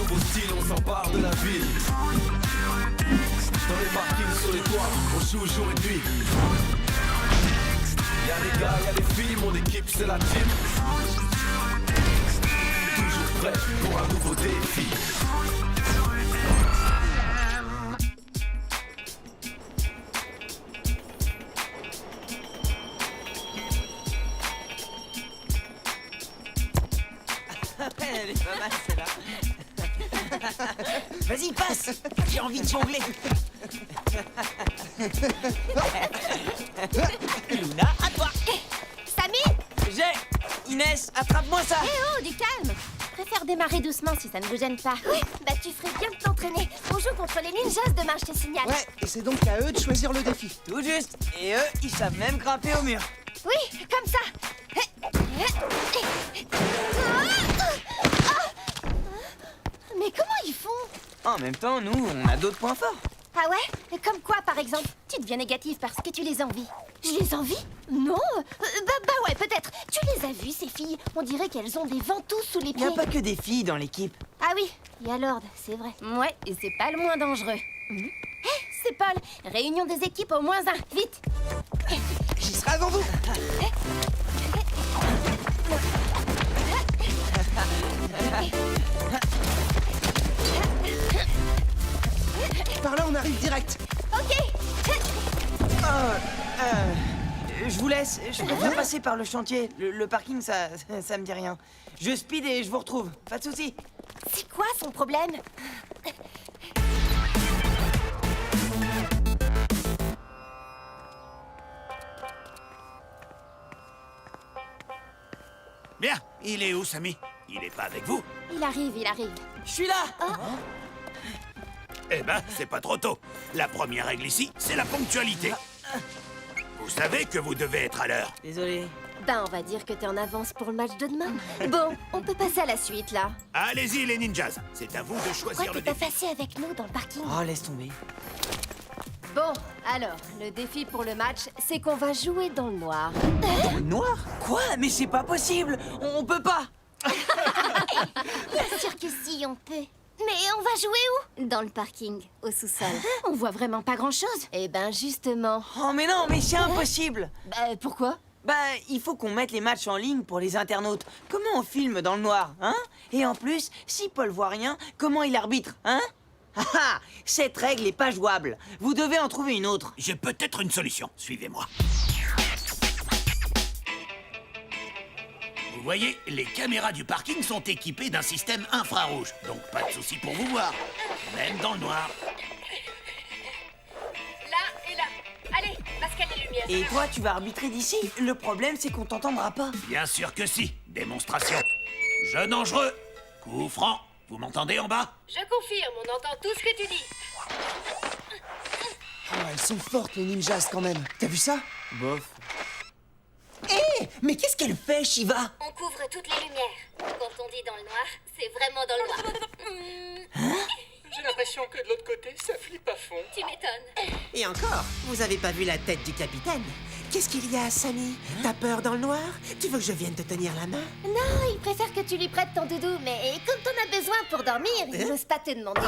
nouveau style, on s'empare de la ville. Dans les parkings, sur les toits, on joue jour et nuit. Y'a les gars, y'a les filles, mon équipe c'est la team. Toujours prêt pour un nouveau défi. Elle est pas mal celle-là. Vas-y, passe. J'ai envie de jongler. Luna, à toi. Samy! J'ai. Inès, attrape-moi ça. Eh oh, du calme! Préfère démarrer doucement si ça ne vous gêne pas. Oui, bah tu ferais bien de t'entraîner. On joue contre les ninjas demain, je te signale. Ouais, et c'est donc à eux de choisir le défi. Tout juste. Et eux, ils savent même grimper au mur. Oui, comme ça. Mais comment ils font? En même temps, nous, on a d'autres points forts. Ah ouais? Comme quoi, par exemple? Tu deviens négative parce que tu les envies. Je les envie? Non. Bah ouais, peut-être. Tu les as vues, ces filles? On dirait qu'elles ont des ventouses sous les Il pieds. n'y a pas que des filles dans l'équipe. Ah oui, il y a Lord, c'est vrai. Ouais, et c'est pas le moins dangereux. C'est Paul. Réunion des équipes au -1, vite. J'y serai avant vous. Par là, on arrive direct. Ok. Je vous laisse. Je préfère passer par le chantier. Le parking, ça me dit rien. Je speed et je vous retrouve. Pas de soucis. C'est quoi son problème? Bien, il est où, Samy? Il est pas avec vous? Il arrive, il arrive. Je suis là. Eh ben, c'est pas trop tôt. La première règle ici, c'est la ponctualité. Vous savez que vous devez être à l'heure. Désolé. Ben, on va dire que t'es en avance pour le match de demain. Bon, on peut passer à la suite, là. Allez-y, les ninjas. C'est à vous de Pourquoi choisir t'es le pas défi. passé avec nous dans le parking? Oh, laisse tomber. Bon, alors, le défi pour le match, c'est qu'on va jouer dans le noir. Dans le noir? Quoi? Mais c'est pas possible. On peut pas. Bien sûr que si, on peut. Mais on va jouer où? Dans le parking, au sous-sol. On voit vraiment pas grand-chose. Eh ben, justement. Oh, mais non, mais c'est impossible. Bah, pourquoi? Bah, il faut qu'on mette les matchs en ligne pour les internautes. Comment on filme dans le noir, hein? Et en plus, si Paul voit rien, comment il arbitre, hein? Ah ah! Cette règle est pas jouable. Vous devez en trouver une autre. J'ai peut-être une solution. Suivez-moi. Vous voyez, les caméras du parking sont équipées d'un système infrarouge. Donc pas de souci pour vous voir. Même dans le noir. Là et là. Allez, masquez les lumières. Et toi, tu vas arbitrer d'ici. Le problème, c'est qu'on t'entendra pas. Bien sûr que si. Démonstration. Jeu dangereux. Coup franc. Vous m'entendez en bas? Je confirme, on entend tout ce que tu dis. Oh, elles sont fortes, les ninjas, quand même. T'as vu ça? Bof. Hé! Mais qu'est-ce qu'elle fait, Shiva? On couvre toutes les lumières. Quand on dit dans le noir, c'est vraiment dans le noir. J'ai l'impression que de l'autre côté, ça flippe à fond. Tu m'étonnes. Et encore, vous avez pas vu la tête du capitaine? Qu'est-ce qu'il y a, Samy? T'as peur dans le noir? Tu veux que je vienne te tenir la main? Non, il préfère que tu lui prêtes ton doudou, mais comme t'en as besoin pour dormir, il n'ose pas te demander.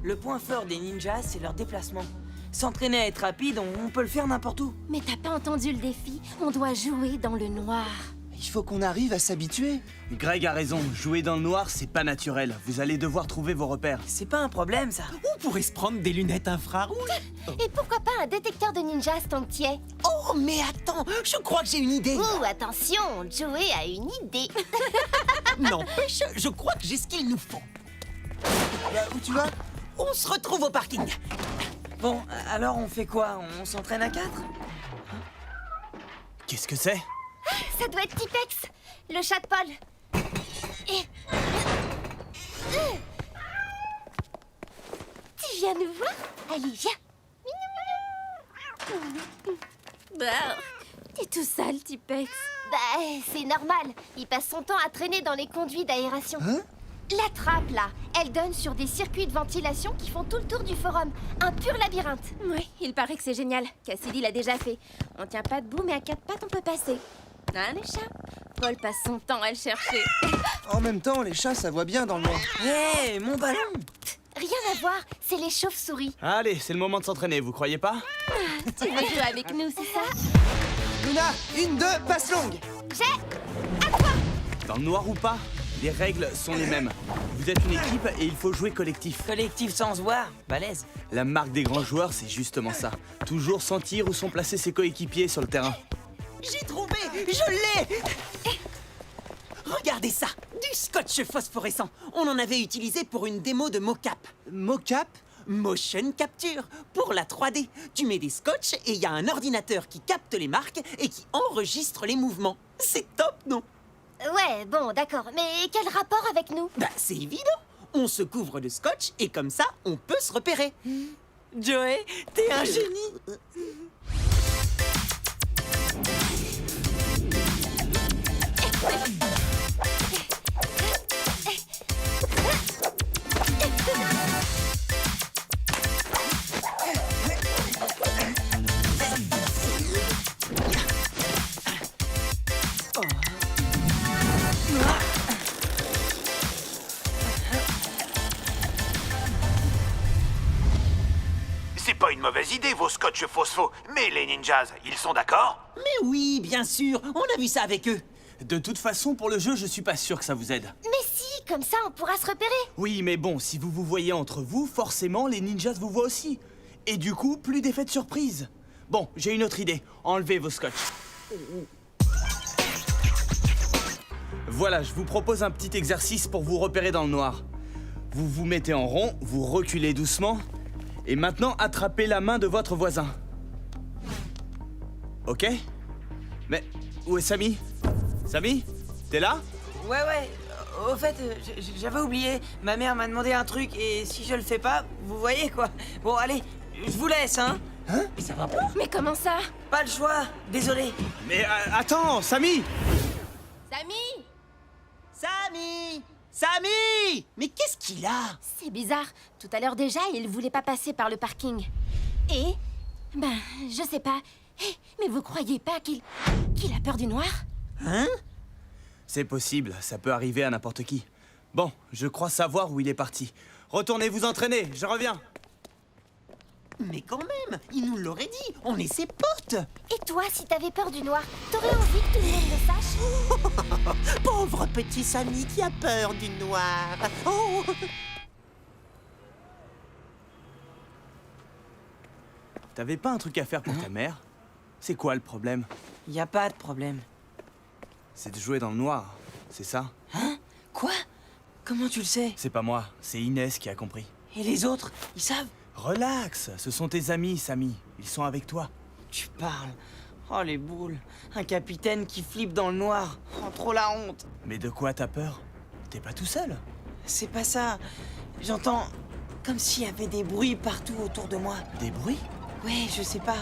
Le point fort des ninjas, c'est leur déplacement. S'entraîner à être rapide, on peut le faire n'importe où. Mais t'as pas entendu le défi? On doit jouer dans le noir. Il faut qu'on arrive à s'habituer. Greg a raison, jouer dans le noir, c'est pas naturel. Vous allez devoir trouver vos repères. C'est pas un problème, ça. On pourrait se prendre des lunettes infrarouges. Et pourquoi pas un détecteur de ninjas tant que t'y es? Oh, mais attends, je crois que j'ai une idée. Ouh, attention, Joey a une idée. N'empêche, je crois que j'ai ce qu'il nous faut. Où tu vas? On se retrouve au parking. Bon, alors on fait quoi? On s'entraîne à 4? Qu'est-ce que c'est? Ça doit être Tipex, le chat de Paul. Et... Tu viens nous voir? Allez, viens. Bah, t'es tout sale, Tipex. Bah, c'est normal. Il passe son temps à traîner dans les conduits d'aération. Hein? La trappe, là, elle donne sur des circuits de ventilation qui font tout le tour du forum. Un pur labyrinthe. Oui, il paraît que c'est génial. Cassidy l'a déjà fait. On tient pas debout, mais à 4 pattes, on peut passer. Hein, les chats? Paul passe son temps à le chercher. En même temps, les chats, ça voit bien dans le noir. Hé, mon ballon! Rien à voir, c'est les chauves-souris. Allez, c'est le moment de s'entraîner, vous croyez pas? Tu veux jouer avec nous, c'est ça? Luna, 1, 2, passe longue. Dans le noir ou pas, les règles sont les mêmes. Vous êtes une équipe et il faut jouer collectif. Collectif sans se voir, balèze. La marque des grands joueurs, c'est justement ça. Toujours sentir où sont placés ses coéquipiers sur le terrain. J'ai trouvé! Je l'ai! Regardez ça! Du scotch phosphorescent! On en avait utilisé pour une démo de mocap. Mocap? Motion capture. Pour la 3D, tu mets des scotch et il y a un ordinateur qui capte les marques et qui enregistre les mouvements. C'est top, non? Ouais, bon, d'accord. Mais quel rapport avec nous? Bah, c'est évident. On se couvre de scotch et comme ça, on peut se repérer. Joey, t'es un génie! C'est pas une mauvaise idée, vos scotch phospho. Mais les ninjas, ils sont d'accord? Mais oui, bien sûr. On a vu ça avec eux. De toute façon, pour le jeu, je suis pas sûr que ça vous aide. Mais si, comme ça, on pourra se repérer. Oui, mais bon, si vous vous voyez entre vous, forcément, les ninjas vous voient aussi. Et du coup, plus d'effets de surprise. Bon, j'ai une autre idée. Enlevez vos scotch. Voilà, je vous propose un petit exercice pour vous repérer dans le noir. Vous vous mettez en rond, vous reculez doucement, et maintenant attrapez la main de votre voisin. Ok? Mais où est Samy? Samy? T'es là? Ouais. Au fait, j'avais oublié. Ma mère m'a demandé un truc et si je le fais pas, vous voyez quoi. Bon, allez, je vous laisse, hein? Ça va pas? Mais comment ça? Pas le choix, désolé. Mais attends, Samy! Samy! Samy! Samy! Mais qu'est-ce qu'il a? C'est bizarre. Tout à l'heure déjà, il voulait pas passer par le parking. Et? Ben, je sais pas. Hé, mais vous croyez pas qu'il a peur du noir? Hein? C'est possible, ça peut arriver à n'importe qui. Bon, je crois savoir où il est parti. Retournez vous entraîner, je reviens. Mais quand même, il nous l'aurait dit. On est ses potes. Et toi, si t'avais peur du noir, t'aurais envie que tout le monde le sache? Pauvre petit Samy qui a peur du noir. Oh! T'avais pas un truc à faire pour ta mère? C'est quoi le problème? Y a pas de problème. C'est de jouer dans le noir, c'est ça? Hein? Quoi? Comment tu le sais? C'est pas moi, c'est Inès qui a compris. Et les autres, ils savent? Relax, ce sont tes amis, Samy. Ils sont avec toi. Tu parles. Oh, les boules. Un capitaine qui flippe dans le noir. Oh, trop la honte. Mais de quoi t'as peur? T'es pas tout seul? C'est pas ça. J'entends comme s'il y avait des bruits partout autour de moi. Des bruits? Ouais, je sais pas.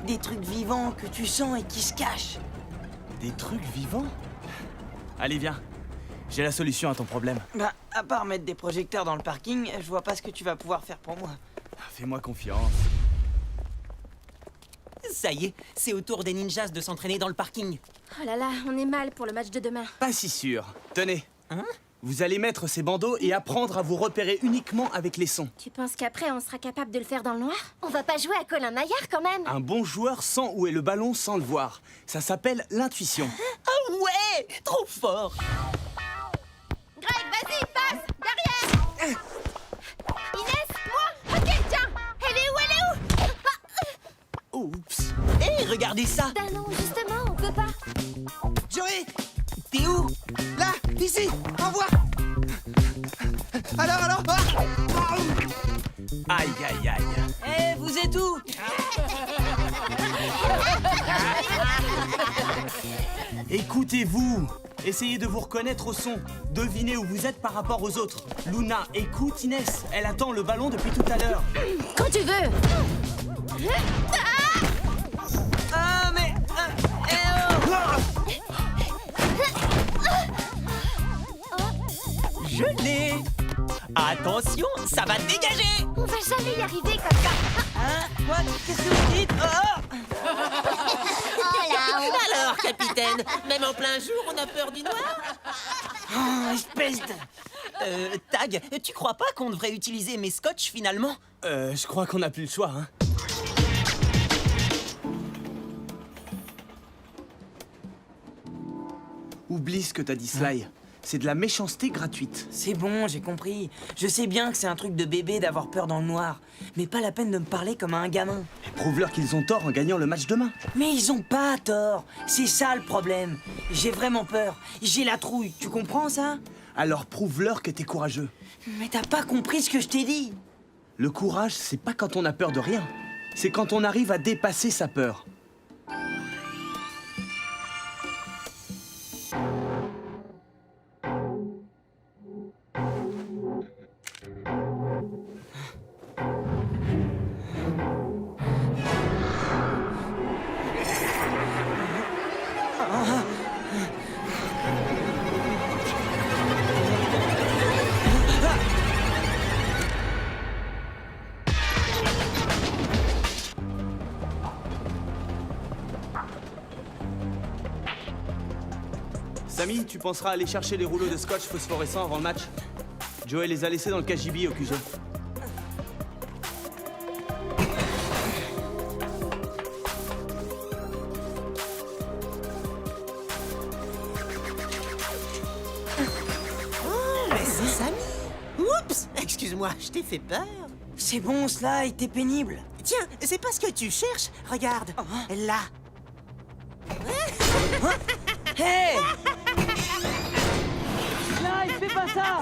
Des trucs vivants que tu sens et qui se cachent. Des trucs vivants? Allez, viens. J'ai la solution à ton problème. Bah, à part mettre des projecteurs dans le parking, je vois pas ce que tu vas pouvoir faire pour moi. Fais-moi confiance. Ça y est, c'est au tour des ninjas de s'entraîner dans le parking. Oh là là, on est mal pour le match de demain. Pas si sûr. Tenez. Hein? Vous allez mettre ces bandeaux et apprendre à vous repérer uniquement avec les sons. Tu penses qu'après, on sera capable de le faire dans le noir? On va pas jouer à Colin Maillard quand même. Un bon joueur sent où est le ballon sans le voir. Ça s'appelle l'intuition. Ah ouais! Trop fort! Greg, vas-y, passe! Derrière! Inès, moi! Ok, tiens! Elle est où? Oups! Hé, regardez ça! Ah non, justement, on peut pas. Joey! T'es où? Là! Ici! Envoie! Alors Aïe, aïe, aïe. Eh, vous êtes où? Écoutez-vous. Essayez de vous reconnaître au son. Devinez où vous êtes par rapport aux autres. Luna, écoute Inès. Elle attend le ballon depuis tout à l'heure. Quand tu veux! Ah, mais... Je l'ai! Attention, ça va dégager! On va jamais y arriver comme ça! Hein? Quoi? Qu'est-ce que vous dites? Oh! Oh là! Alors, capitaine, capitaine. Même en plein jour, on a peur du noir. Oh, espèce de... Tag, tu crois pas qu'on devrait utiliser mes scotch finalement? Je crois qu'on n'a plus le choix, hein. Oublie ce que t'as dit, Sly. C'est de la méchanceté gratuite. C'est bon, j'ai compris. Je sais bien que c'est un truc de bébé d'avoir peur dans le noir. Mais pas la peine de me parler comme à un gamin. Et prouve-leur qu'ils ont tort en gagnant le match demain. Mais ils ont pas tort. C'est ça le problème. J'ai vraiment peur. J'ai la trouille. Tu comprends ça? Alors prouve-leur que t'es courageux. Mais t'as pas compris ce que je t'ai dit. Le courage, c'est pas quand on a peur de rien. C'est quand on arrive à dépasser sa peur. Samy, tu penseras aller chercher les rouleaux de scotch phosphorescents avant le match? Joey les a laissés dans le KGB au QG. Mais c'est Samy. Oups, excuse-moi, je t'ai fait peur. C'est bon, Sly, t'es pénible. Tiens, c'est pas ce que tu cherches. Regarde, là. Hé Sly, fais pas ça.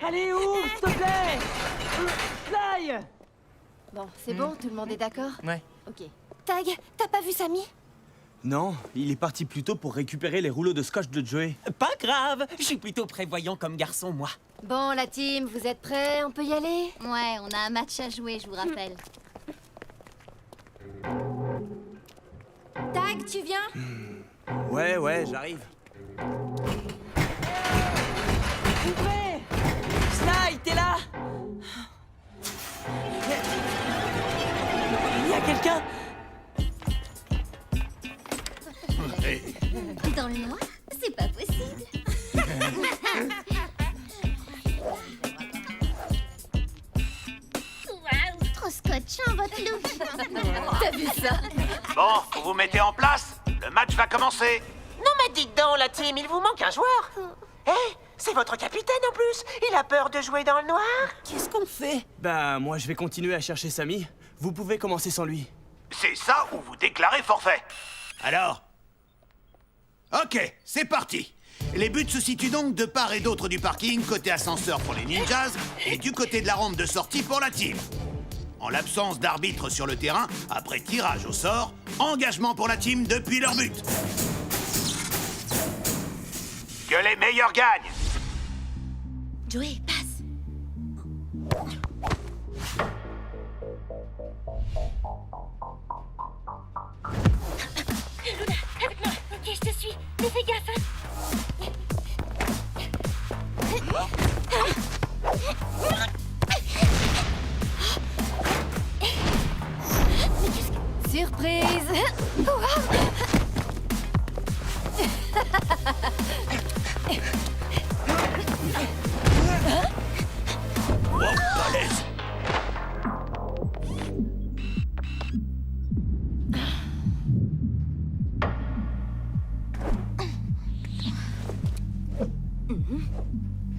Allez, ouvre, s'il te plaît. Sly. Bon, c'est bon, tout le monde est d'accord? Ouais. Ok. Tag, t'as pas vu Samy? Non, il est parti plus tôt pour récupérer les rouleaux de scotch de Joey. Pas grave, je suis plutôt prévoyant comme garçon, moi. Bon, la team, vous êtes prêts? On peut y aller? Ouais, on a un match à jouer, je vous rappelle. Tag, tu viens? Ouais, j'arrive. Ouvrez. Sly, t'es là? Il y a quelqu'un? Dans le noir, c'est pas possible. Waouh, trop scotchant votre look. T'as vu ça? Bon, vous vous mettez en place. Le match va commencer. Non mais dites donc, la team, il vous manque un joueur. Hé, c'est votre capitaine en plus. Il a peur de jouer dans le noir. Qu'est-ce qu'on fait? Bah, moi je vais continuer à chercher Samy. Vous pouvez commencer sans lui. C'est ça ou vous déclarez forfait. Alors? Ok, c'est parti. Les buts se situent donc de part et d'autre du parking, côté ascenseur pour les ninjas et du côté de la rampe de sortie pour la team. En l'absence d'arbitre sur le terrain, après tirage au sort, engagement pour la team depuis leur but. Que les meilleurs gagnent. Joey, passe. Luna, avec moi. Ok, je te suis. Mais fais gaffe, hein. Surprise! Wow, balèze.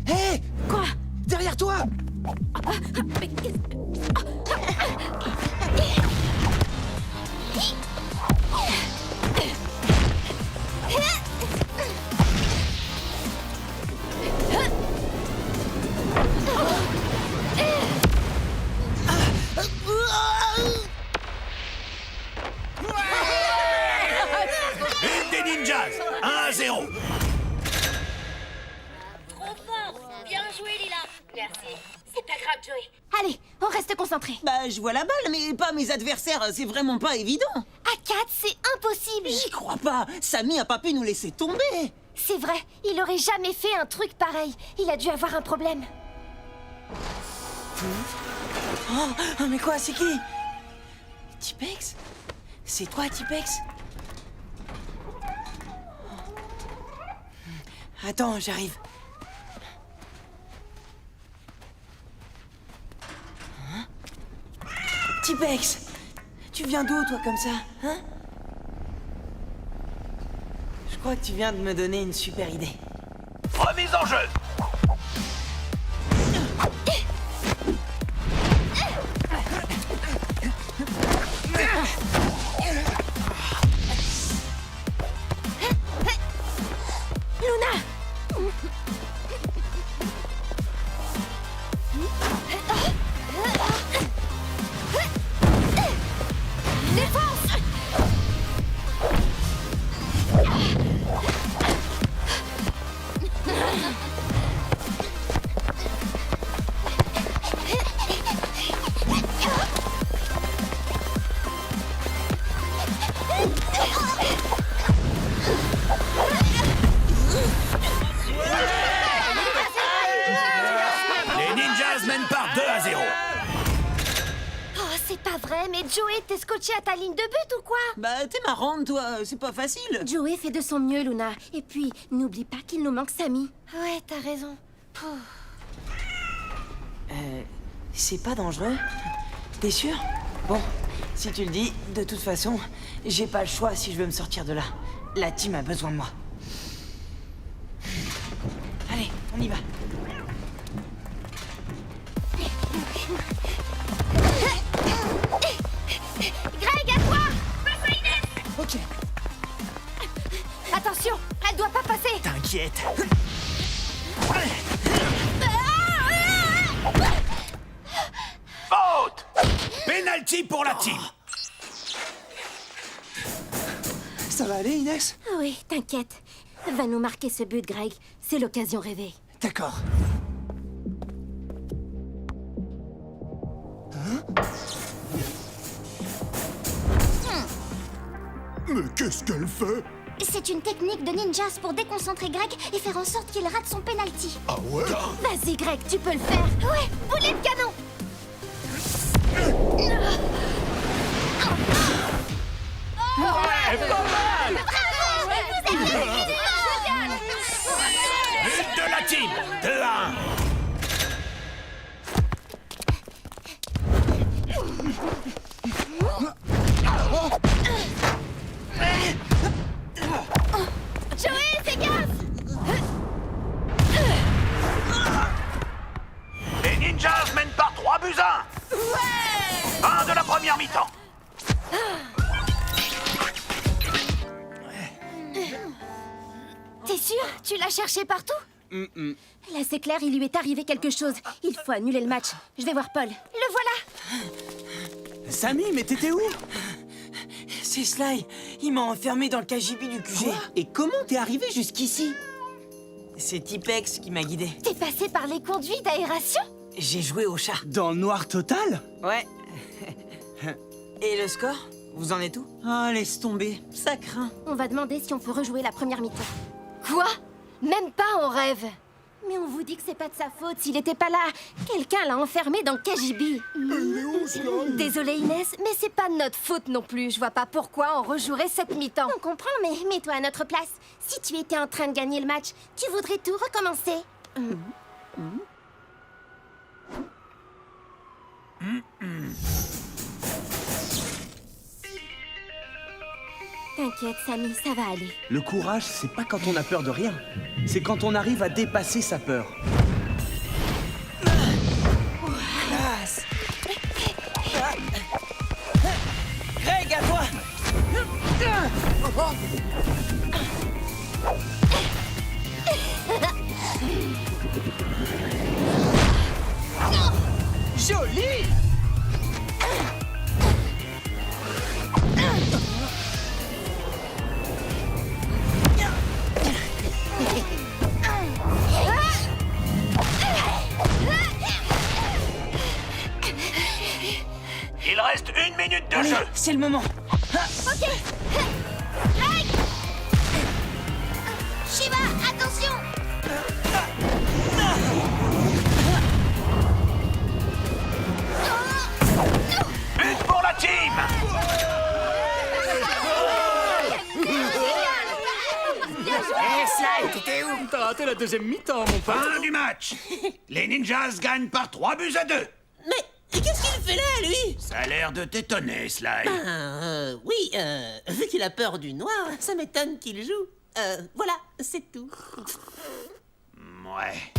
Hé! Quoi? Derrière toi! Mais qu'est-ce... But des ninjas. 1-0. Trop fort. Bien joué, Lila. Merci. C'est pas grave, Joey. Allez, on reste concentré. Bah, je vois la balle, mais pas mes adversaires, c'est vraiment pas évident. À 4, c'est impossible. J'y crois pas, Samy a pas pu nous laisser tomber. C'est vrai, il aurait jamais fait un truc pareil. Il a dû avoir un problème. Oh, mais quoi, c'est qui? Tipex? C'est toi, Tipex? Attends, j'arrive. Hein? Tipex, tu viens d'où, toi, comme ça, hein? Je crois que tu viens de me donner une super idée. Remise en jeu. Luna! Défense! Les Ninjas mènent par 2-0. Oh, c'est pas vrai, mais Joey, t'es scotché à ta ligne de but ou quoi? Bah, t'es marrante, toi, c'est pas facile. Joey fait de son mieux, Luna. Et puis, n'oublie pas qu'il nous manque Sammy. Ouais, t'as raison. Pouf. C'est pas dangereux? T'es sûr? Bon, si tu le dis, de toute façon, j'ai pas le choix si je veux me sortir de là. La team a besoin de moi. Allez, on y va. Greg, à toi! Ok. Attention, elle doit pas passer! T'inquiète. Faute. Penalty pour la team. Ça va aller, Inès? Oui, t'inquiète. Va nous marquer ce but, Greg. C'est l'occasion rêvée. D'accord. Mais qu'est-ce qu'elle fait? C'est une technique de ninjas pour déconcentrer Greg et faire en sorte qu'il rate son penalty. Ah ouais? Vas-y, Greg, tu peux le faire. Ouais, boulet de canon. But de la team. 2-1. Joey, fais gaffe! Les Ninjas mènent par 3-1. Fin de la première mi-temps. T'es sûr? Tu l'as cherché partout? Là, c'est clair, il lui est arrivé quelque chose. Il faut annuler le match. Je vais voir Paul. Le voilà! Sammy, mais t'étais où? C'est Sly. Il m'a enfermé dans le KGB du QG. Et comment t'es arrivé jusqu'ici? C'est Tipex qui m'a guidé. T'es passé par les conduits d'aération? J'ai joué au chat. Dans le noir total? Ouais. Et le score? Vous en êtes où? Ah, laisse tomber, ça craint. On va demander si on peut rejouer la première mi-temps. Quoi? Même pas en rêve. Mais on vous dit que c'est pas de sa faute s'il était pas là. Quelqu'un l'a enfermé dans le KGB. Désolée Inès, mais c'est pas de notre faute non plus. Je vois pas pourquoi on rejouerait cette mi-temps. On comprend, mais mets-toi à notre place. Si tu étais en train de gagner le match, tu voudrais tout recommencer. T'inquiète, Sammy, ça va aller. Le courage, c'est pas quand on a peur de rien. C'est quand on arrive à dépasser sa peur. Classe. Greg, à toi. Joli! Il reste 1 minute de Allez, jeu. c'est le moment. Ok. Greg! Shiva, attention! But pour la team. Hé, Sly, t'étais où? raté la deuxième mi-temps, mon pote. Fin du match. Les ninjas gagnent par 3-2. Mais qu'est-ce qu'il fait là, lui? Ça a l'air de t'étonner, Sly. Oui, vu qu'il a peur du noir, ça m'étonne qu'il joue. Voilà, c'est tout. Ouais.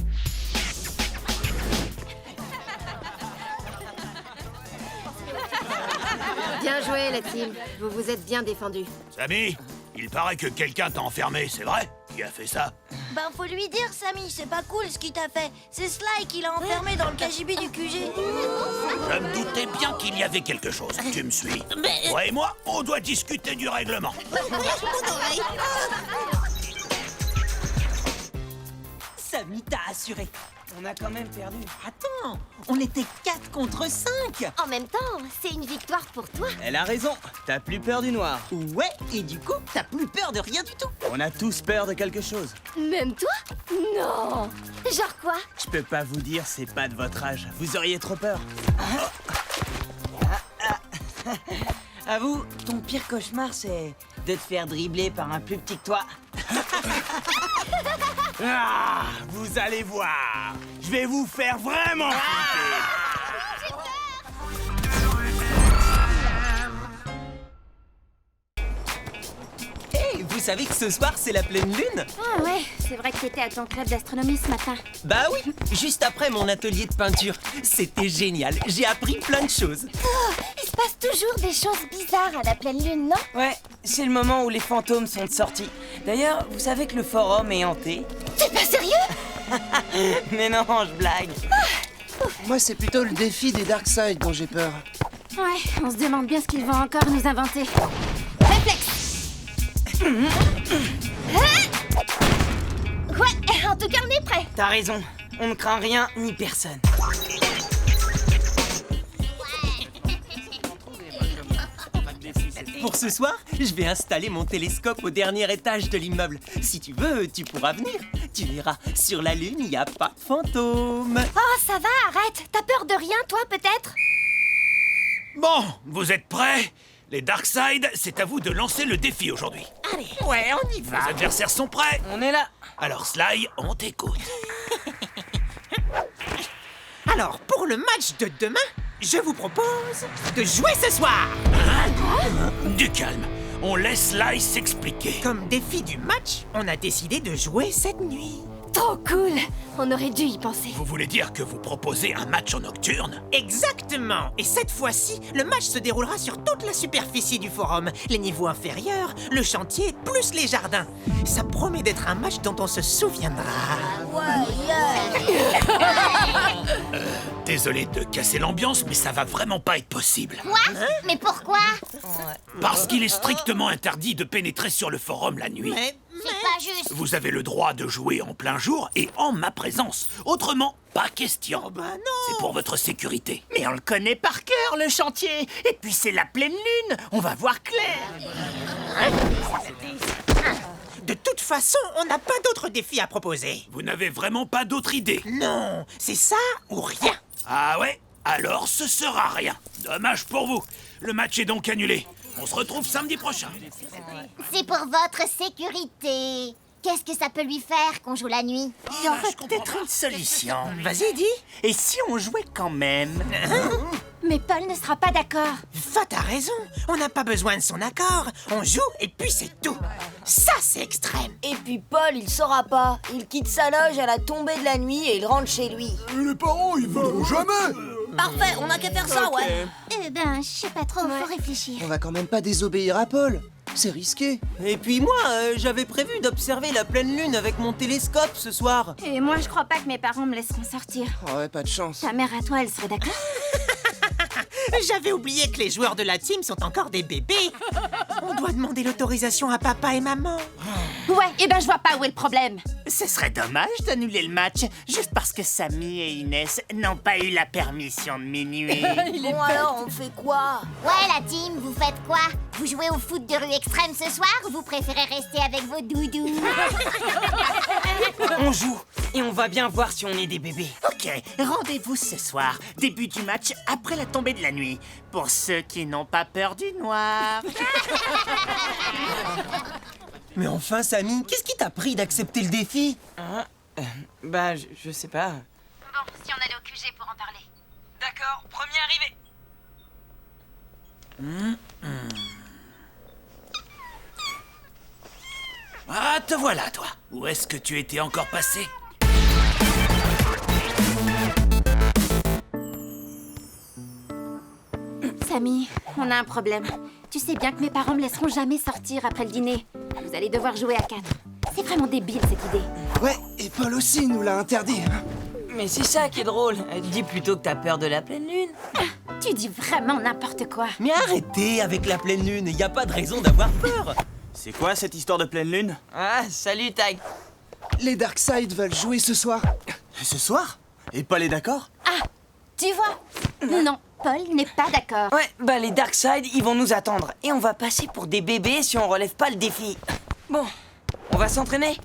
Bien joué, la team. Vous vous êtes bien défendus. Sammy, il paraît que quelqu'un t'a enfermé, c'est vrai? Qui a fait ça? Ben faut lui dire, Sammy, c'est pas cool ce qu'il t'a fait. C'est Sly qui l'a enfermé dans le KGB du QG. Je me doutais bien qu'il y avait quelque chose. Tu me suis? Toi et moi, on doit discuter du règlement. Sammy t'a assuré. On a quand même perdu. Attends, on était 4 contre 5. En même temps, c'est une victoire pour toi. Elle a raison, t'as plus peur du noir. Ouais, et du coup, t'as plus peur de rien du tout. On a tous peur de quelque chose. Même toi? Non. Genre quoi? Je peux pas vous dire, c'est pas de votre âge. Vous auriez trop peur. Avoue, ton pire cauchemar, c'est de te faire dribbler par un plus petit que toi. Ah, vous allez voir. Je vais vous faire vraiment flipper. Hey, vous savez que ce soir, c'est la pleine lune? Ah ouais, c'est vrai que t'étais à ton club d'astronomie ce matin. Bah oui, juste après mon atelier de peinture. C'était génial, j'ai appris plein de choses. Oh, il se passe toujours des choses bizarres à la pleine lune, non? Ouais, c'est le moment où les fantômes sont de sortie. D'ailleurs, vous savez que le forum est hanté? T'es pas sérieux? Mais non, je blague. Moi, c'est plutôt le défi des Darkseid dont j'ai peur. Ouais, on se demande bien ce qu'ils vont encore nous inventer. Réflexe. Ouais, en tout cas, on est prêt. T'as raison, on ne craint rien ni personne. Pour ce soir, je vais installer mon télescope au dernier étage de l'immeuble. Si tu veux, tu pourras venir. Tu verras, sur la Lune, il n'y a pas de fantômes. Oh, ça va, arrête. T'as peur de rien, toi, peut-être? Bon, vous êtes prêts? Les Darkseid, c'est à vous de lancer le défi aujourd'hui. Allez, ouais, on y va. Les adversaires sont prêts? On est là. Alors Sly, on t'écoute. Alors, pour le match de demain, je vous propose de jouer ce soir. Du calme, on laisse Sly s'expliquer. Comme défi du match, on a décidé de jouer cette nuit. Trop cool. On aurait dû y penser. Vous voulez dire que vous proposez un match en nocturne? Exactement. Et cette fois-ci, le match se déroulera sur toute la superficie du forum. Les niveaux inférieurs, le chantier, plus les jardins. Ça promet d'être un match dont on se souviendra. Désolé de casser l'ambiance, mais ça va vraiment pas être possible. Quoi? Mais pourquoi? Parce qu'il est strictement interdit de pénétrer sur le forum la nuit. C'est pas juste. Vous avez le droit de jouer en plein jour et en ma présence. Autrement, pas question. Oh bah non. C'est pour votre sécurité. Mais on le connaît par cœur, le chantier. Et puis c'est la pleine lune, on va voir clair. De toute façon, on n'a pas d'autre défi à proposer. Vous n'avez vraiment pas d'autre idée? Non, c'est ça ou rien. Ah ouais? Alors ce sera rien. Dommage pour vous. Le match est donc annulé. On se retrouve samedi prochain. C'est pour votre sécurité. Qu'est-ce que ça peut lui faire qu'on joue la nuit? Il y aurait peut-être une solution. Vas-y, dis. Et si on jouait quand même? Mais Paul ne sera pas d'accord. Va, t'as raison. On n'a pas besoin de son accord. On joue et puis c'est tout. Ça, c'est extrême. Et puis Paul, il saura pas. Il quitte sa loge à la tombée de la nuit et il rentre chez lui. Les parents, ils voudront jamais. Parfait, on a qu'à faire ça, ouais. Ben, je sais pas trop, faut réfléchir. On va quand même pas désobéir à Paul. C'est risqué. Et puis moi, j'avais prévu d'observer la pleine lune avec mon télescope ce soir. Et moi, je crois pas que mes parents me laisseront sortir. Oh ouais, pas de chance. Ta mère à toi, elle serait d'accord? J'avais oublié que les joueurs de la team sont encore des bébés. On doit demander l'autorisation à papa et maman. Ouais, et ben je vois pas où est le problème. Ce serait dommage d'annuler le match juste parce que Sammy et Inès n'ont pas eu la permission de minuit. Bon alors, on fait quoi? Ouais, la team, vous faites quoi? Vous jouez au foot de rue extrême ce soir ou vous préférez rester avec vos doudous? On joue et on va bien voir si on est des bébés. Ok, rendez-vous ce soir, début du match après la tombée de la nuit, pour ceux qui n'ont pas peur du noir. Mais enfin, Samy, qu'est-ce qui t'a pris d'accepter le défi? Bah, je sais pas. Bon, si on allait au QG pour en parler. D'accord, premier arrivé. Ah, te voilà, toi. Où est-ce que tu étais encore passé? Samy, on a un problème. Tu sais bien que mes parents me laisseront jamais sortir après le dîner. Vous allez devoir jouer à 4. C'est vraiment débile cette idée. Ouais, et Paul aussi nous l'a interdit. Mais c'est ça qui est drôle. Dis plutôt que t'as peur de la pleine lune. Tu dis vraiment n'importe quoi. Mais arrêtez avec la pleine lune, y a pas de raison d'avoir peur. C'est quoi cette histoire de pleine lune? Ah, salut Tag. Les Darkseid veulent jouer ce soir. Ce soir? Et Paul est d'accord? Ah, tu vois? Non, Paul n'est pas d'accord. Ouais, bah les Darkseid, ils vont nous attendre. Et on va passer pour des bébés si on relève pas le défi. Bon, on va s'entraîner.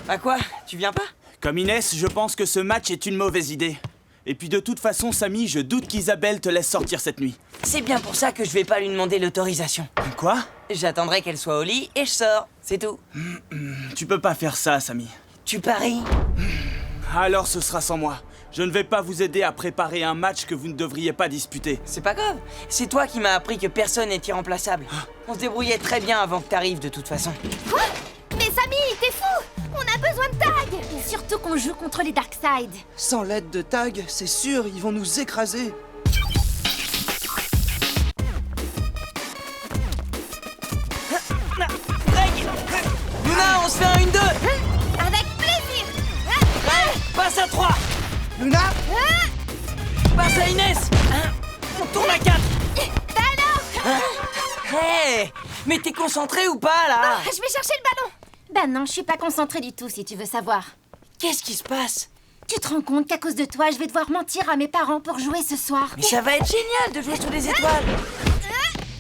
Bah quoi? Tu viens pas? Comme Inès, je pense que ce match est une mauvaise idée. Et puis de toute façon, Samy, je doute qu'Isabelle te laisse sortir cette nuit. C'est bien pour ça que je vais pas lui demander l'autorisation. Quoi? J'attendrai qu'elle soit au lit et je sors, c'est tout. Tu peux pas faire ça, Samy. Tu paries? Alors ce sera sans moi. Je ne vais pas vous aider à préparer un match que vous ne devriez pas disputer. C'est pas grave, c'est toi qui m'as appris que personne n'est irremplaçable. On se débrouillait très bien avant que t'arrives de toute façon. Quoi? Mais Samy, t'es fou! On a besoin de Tag! Et surtout qu'on joue contre les Darkseid. Sans l'aide de Tag, c'est sûr, ils vont nous écraser. Luna, on se fait un 1-2! Avec plaisir! Passe à 3! Luna? Passe à Inès! On tourne à 4! Alors? Hé! Mais t'es concentré ou pas, là? Je vais chercher le ballon! Bah non, je suis pas concentrée du tout, si tu veux savoir. Qu'est-ce qui se passe? Tu te rends compte qu'à cause de toi, je vais devoir mentir à mes parents pour jouer ce soir? Mais ça va être génial de jouer sous les étoiles!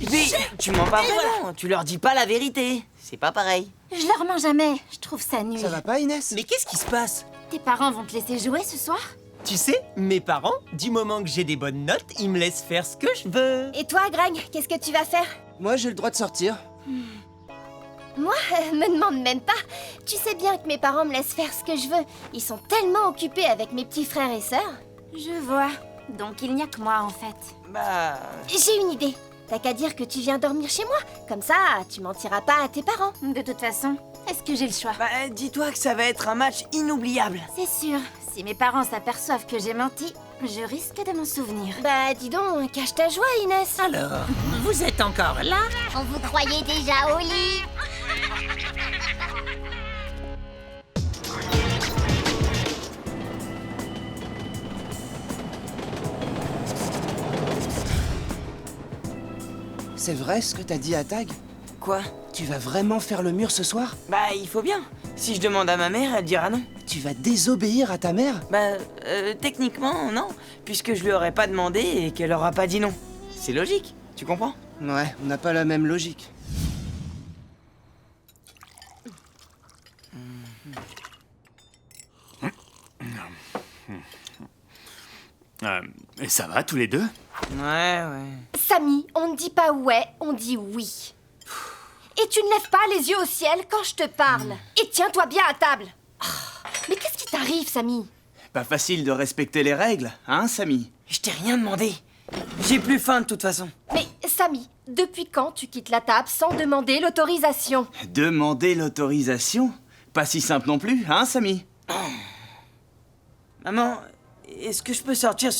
Mais tu mens pas vraiment, tu leur dis pas la vérité. C'est pas pareil. Je leur mens jamais, je trouve ça nul. Ça va pas, Inès? Mais qu'est-ce qui se passe? Tes parents vont te laisser jouer ce soir? Tu sais, mes parents, du moment que j'ai des bonnes notes, ils me laissent faire ce que je veux. Et toi, Greg, qu'est-ce que tu vas faire? Moi, j'ai le droit de sortir. Moi, me demande même pas. Tu sais bien que mes parents me laissent faire ce que je veux. Ils sont tellement occupés avec mes petits frères et sœurs. Je vois. Donc il n'y a que moi, en fait. Bah... J'ai une idée. T'as qu'à dire que tu viens dormir chez moi. Comme ça, tu mentiras pas à tes parents. De toute façon, est-ce que j'ai le choix? Bah, dis-toi que ça va être un match inoubliable. C'est sûr. Si mes parents s'aperçoivent que j'ai menti, je risque de m'en souvenir. Bah, dis donc, cache ta joie, Inès. Alors, vous êtes encore là? On vous croyait déjà au lit. C'est vrai ce que t'as dit à Tag? Quoi? Tu vas vraiment faire le mur ce soir? Bah, il faut bien. Si je demande à ma mère, elle dira non. Tu vas désobéir à ta mère? Bah, techniquement, non. Puisque je lui aurais pas demandé et qu'elle aura pas dit non. C'est logique, tu comprends? Ouais, on n'a pas la même logique. Et ça va, tous les deux? Ouais. Samy, on ne dit pas ouais, on dit oui. Et tu ne lèves pas les yeux au ciel quand je te parle. Et tiens-toi bien à table. Mais qu'est-ce qui t'arrive, Samy? Pas facile de respecter les règles, hein, Samy? Je t'ai rien demandé. J'ai plus faim de toute façon. Mais Samy, depuis quand tu quittes la table sans demander l'autorisation? Demander l'autorisation? Pas si simple non plus, hein, Samy? Maman, est-ce que je peux sortir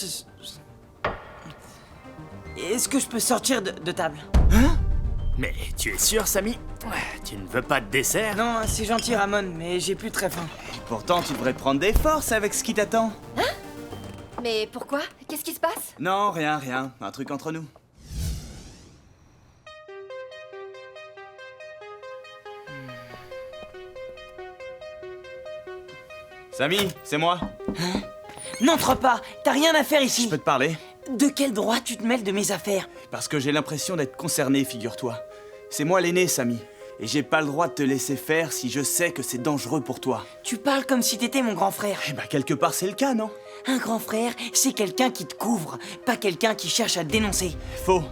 Est-ce que je peux sortir de table? Hein? Mais tu es sûr, Samy? Tu ne veux pas de dessert? Non, c'est gentil, Ramon, mais j'ai plus très faim. Pourtant, tu devrais prendre des forces avec ce qui t'attend. Hein? Mais pourquoi? Qu'est-ce qui se passe? Non, rien. Un truc entre nous. Samy, c'est moi. Hein? N'entre pas! T'as rien à faire ici! Je peux te parler? De quel droit tu te mêles de mes affaires? Parce que j'ai l'impression d'être concerné, figure-toi. C'est moi l'aîné, Samy. Et j'ai pas le droit de te laisser faire si je sais que c'est dangereux pour toi. Tu parles comme si t'étais mon grand frère. Eh ben, quelque part, c'est le cas, non? Un grand frère, c'est quelqu'un qui te couvre, pas quelqu'un qui cherche à te dénoncer. Faux.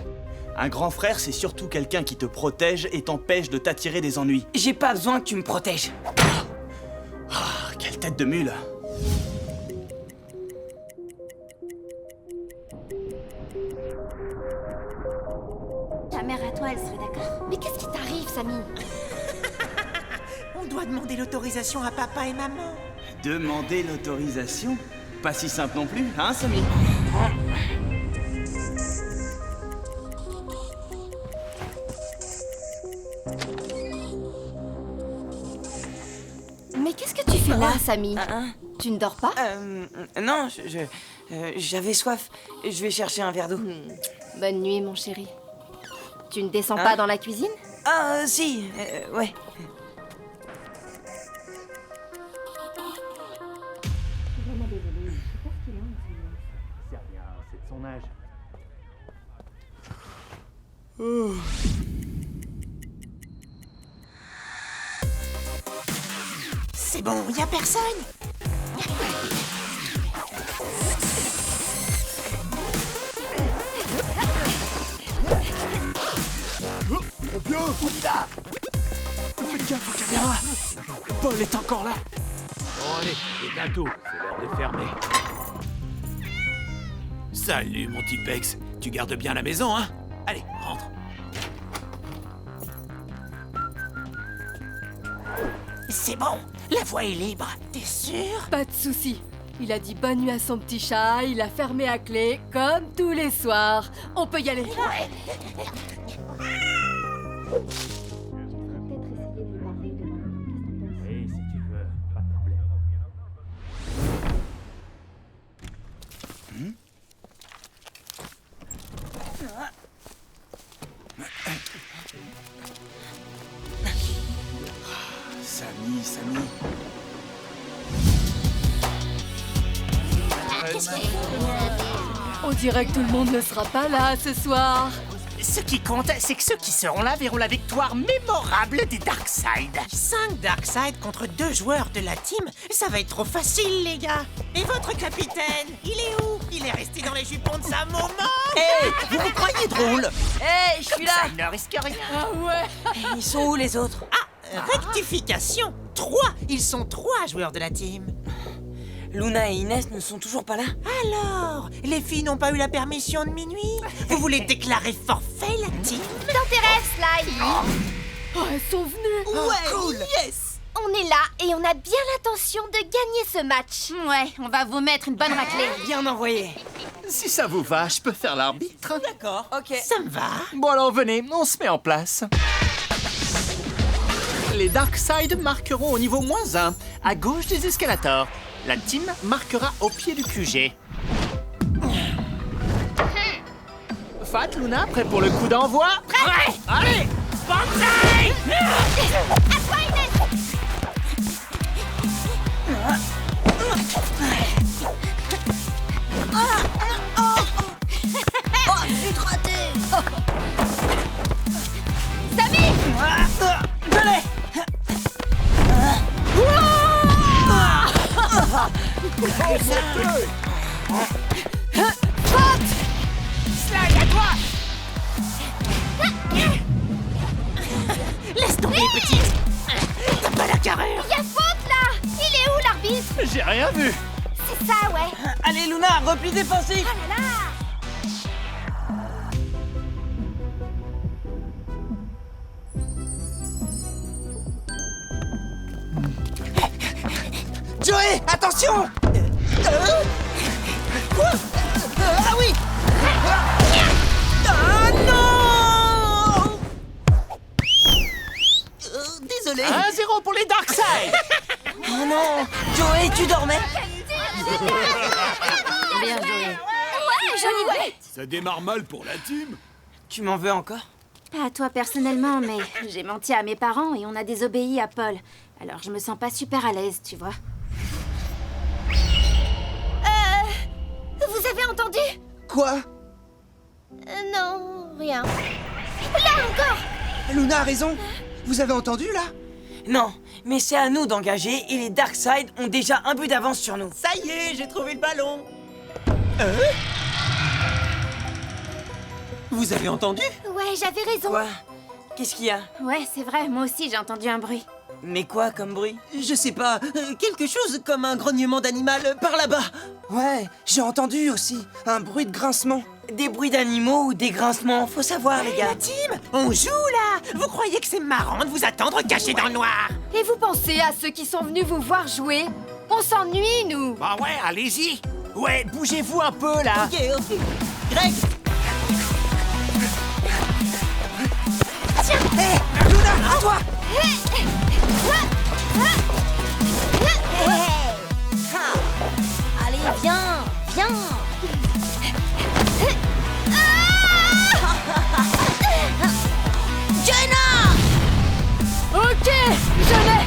Un grand frère, c'est surtout quelqu'un qui te protège et t'empêche de t'attirer des ennuis. J'ai pas besoin que tu me protèges. Ah, quelle tête de mule. Ta mère à toi, elle serait d'accord. Mais qu'est-ce qui t'arrive, Samy? On doit demander l'autorisation à papa et maman. Demander l'autorisation? Pas si simple non plus, hein, Samy? Mais qu'est-ce que tu fais là, Samy? Tu ne dors pas? Non, j'avais soif. Je vais chercher un verre d'eau. Bonne nuit, mon chéri. Tu ne descends pas dans la cuisine? Ah, si, ouais. C'est de son âge. C'est bon, y a personne. Bien, Faites gaffe aux caméras. Paul est encore là. Bon, allez, éteins tout. C'est l'heure de fermer. Salut, mon petit Pex. Tu gardes bien la maison, hein? Allez, rentre. C'est bon, la voie est libre. T'es sûr? Pas de souci. Il a dit bonne nuit à son petit chat, il a fermé à clé, comme tous les soirs. On peut y aller. Oui, si tu veux, pas de problème. Samy. On dirait que tout le monde ne sera pas là ce soir. Ce qui compte, c'est que ceux qui seront là verront la victoire mémorable des Darkseid. 5 Darkseid contre 2 joueurs de la team, ça va être trop facile, les gars. Et votre capitaine, il est où? Il est resté dans les jupons de sa maman. Hé, vous vous croyez drôle? Hey, je suis là. Ça ne risque rien. Ah ouais. Ils sont où les autres? Rectification. 3, ils sont 3 joueurs de la team. Luna et Inès ne sont toujours pas là? Alors, les filles n'ont pas eu la permission de minuit? Vous voulez déclarer forfait, la team? T'intéresse, Sly? Oh, elles sont venues. Ouais, cool. Yes! On est là et on a bien l'intention de gagner ce match. Ouais, on va vous mettre une bonne raclée. Bien envoyé. Si ça vous va, je peux faire l'arbitre. D'accord. Ok. Ça me va. Bon alors venez, on se met en place. Les Darkseid marqueront au niveau -1, à gauche des escalators. La team marquera au pied du QG. Fat, Luna, prêt pour le coup d'envoi? Prêt. Allez! Banzai! À toi, Inès! Oh, zut raté. Samy! Je l'ai. Slide, à toi! Laisse tomber, petite! T'as pas la carrure! Y'a faute là! Il est où l'arbitre? J'ai rien vu. C'est ça, ouais. Allez Luna, repli défensif. Oh là là! Joey, attention! Quoi? Ah oui! Ah non! Désolé. 1-0 pour les Darkseid. Oh non, Joey, tu dormais? Bien joué. Ouais, jolie bête. Ça démarre mal pour la team. Tu m'en veux encore? Pas à toi personnellement, mais j'ai menti à mes parents et on a désobéi à Paul. Alors je me sens pas super à l'aise, tu vois. Vous avez entendu? Quoi? Non, rien. Là encore! Luna a raison. Vous avez entendu, là? Non, mais c'est à nous d'engager et les Darkseid ont déjà un but d'avance sur nous. Ça y est, j'ai trouvé le ballon. Vous avez entendu? Ouais, j'avais raison. Quoi? Qu'est-ce qu'il y a? Ouais, c'est vrai, moi aussi j'ai entendu un bruit. Mais quoi comme bruit? Je sais pas, quelque chose comme un grognement d'animal par là-bas. Ouais, j'ai entendu aussi. Un bruit de grincement. Des bruits d'animaux ou des grincements, faut savoir les gars. La team, on joue là. Vous croyez que c'est marrant de vous attendre cachés dans le noir? Et vous pensez à ceux qui sont venus vous voir jouer? On s'ennuie, nous. Bah ouais, allez-y. Ouais, bougez-vous un peu là. Ok, ok. Greg! Tiens. Hé, Luna, à toi! Allez, viens, viens. Jenna! Ok, je l'ai.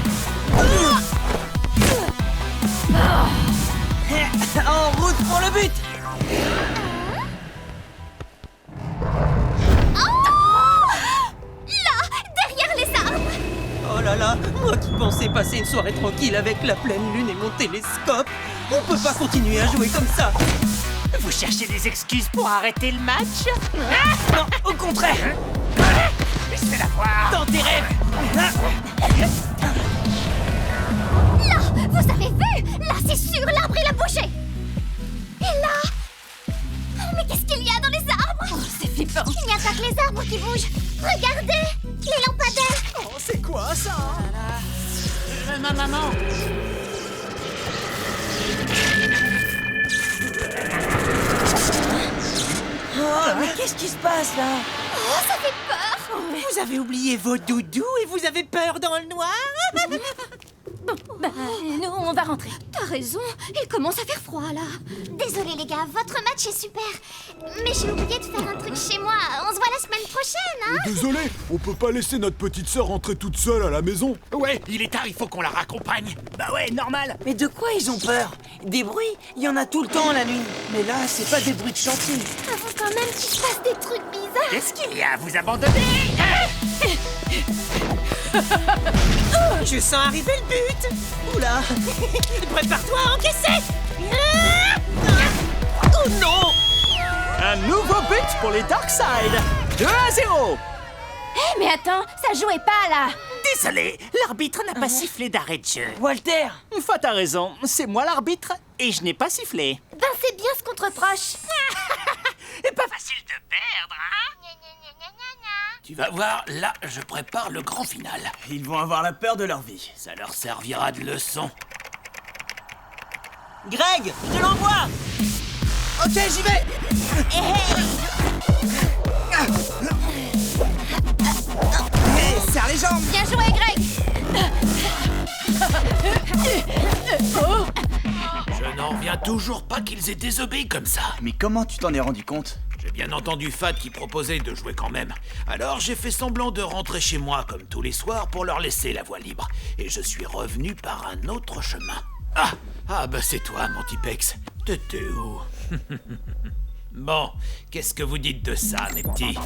En route pour le but! Derrière les arbres. Oh là là, moi qui pensais passer une soirée tranquille avec la pleine lune et mon télescope. On peut pas continuer à jouer comme ça. Vous cherchez des excuses pour arrêter le match? Non, au contraire! Laissez-la voir. Dans tes rêves! Là, vous avez vu? Là, c'est sûr, l'arbre il a bougé. Et là? Oh, mais qu'est-ce qu'il y a dans les arbres? Oh, c'est flippant. Il n'y a pas que les arbres qui bougent. Regardez, les lampadaires. Oh, c'est quoi ça? Maman. Oh, mais qu'est-ce qui se passe là? Oh, ça fait peur. Vous avez oublié vos doudous et vous avez peur dans le noir? Bah, nous, on va rentrer. T'as raison, il commence à faire froid, là. Désolé, les gars, votre match est super. Mais j'ai oublié de faire un truc chez moi. On se voit la semaine prochaine, hein? Désolé, on peut pas laisser notre petite sœur rentrer toute seule à la maison. Ouais, il est tard, il faut qu'on la raccompagne. Bah ouais, normal. Mais de quoi ils ont peur? Des bruits, il y en a tout le temps la nuit. Mais là, c'est pas des bruits de chantier. Avant quand même qu'il se passe des trucs bizarres. Qu'est-ce qu'il y a? Vous abandonnez? Je sens arriver le but. Oula! Prépare-toi à encaisser. Oh non! Un nouveau but pour les Darkside. 2-0. Eh, mais attends, ça jouait pas, là. Désolé, l'arbitre n'a pas sifflé d'arrêt de jeu. Walter! Enfin, t'as raison, c'est moi l'arbitre et je n'ai pas sifflé. Ben, c'est bien ce qu'on te reproche. Pas facile de perdre, hein? Tu vas voir, là, je prépare le grand final. Ils vont avoir la peur de leur vie. Ça leur servira de leçon. Greg, je te l'envoie! Ok, j'y vais! Serre les jambes. Bien joué, Greg. Je n'en reviens toujours pas qu'ils aient désobéi comme ça. Mais comment tu t'en es rendu compte? J'ai bien entendu Fat qui proposait de jouer quand même. Alors j'ai fait semblant de rentrer chez moi comme tous les soirs pour leur laisser la voie libre. Et je suis revenu par un autre chemin. Ah bah c'est toi, mon Tipex. T'étais où? Bon, qu'est-ce que vous dites de ça, mes petits?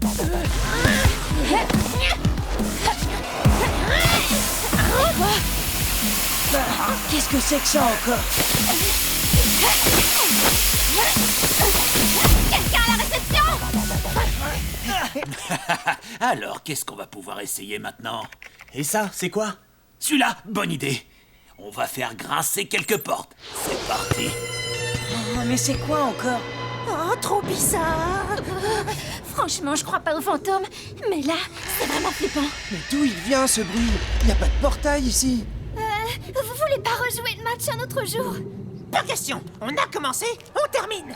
Qu'est-ce que c'est que ça encore? Quelqu'un à la réception? Alors, qu'est-ce qu'on va pouvoir essayer maintenant? Et ça, c'est quoi? Celui-là, bonne idée. On va faire grincer quelques portes. C'est parti. Oh, mais c'est quoi encore? Oh, trop bizarre. Franchement, je crois pas aux fantômes. Mais là, c'est vraiment flippant. Mais d'où il vient ce bruit? Y a pas de portail ici. Vous voulez pas rejouer le match un autre jour? Pas question. On a commencé, on termine.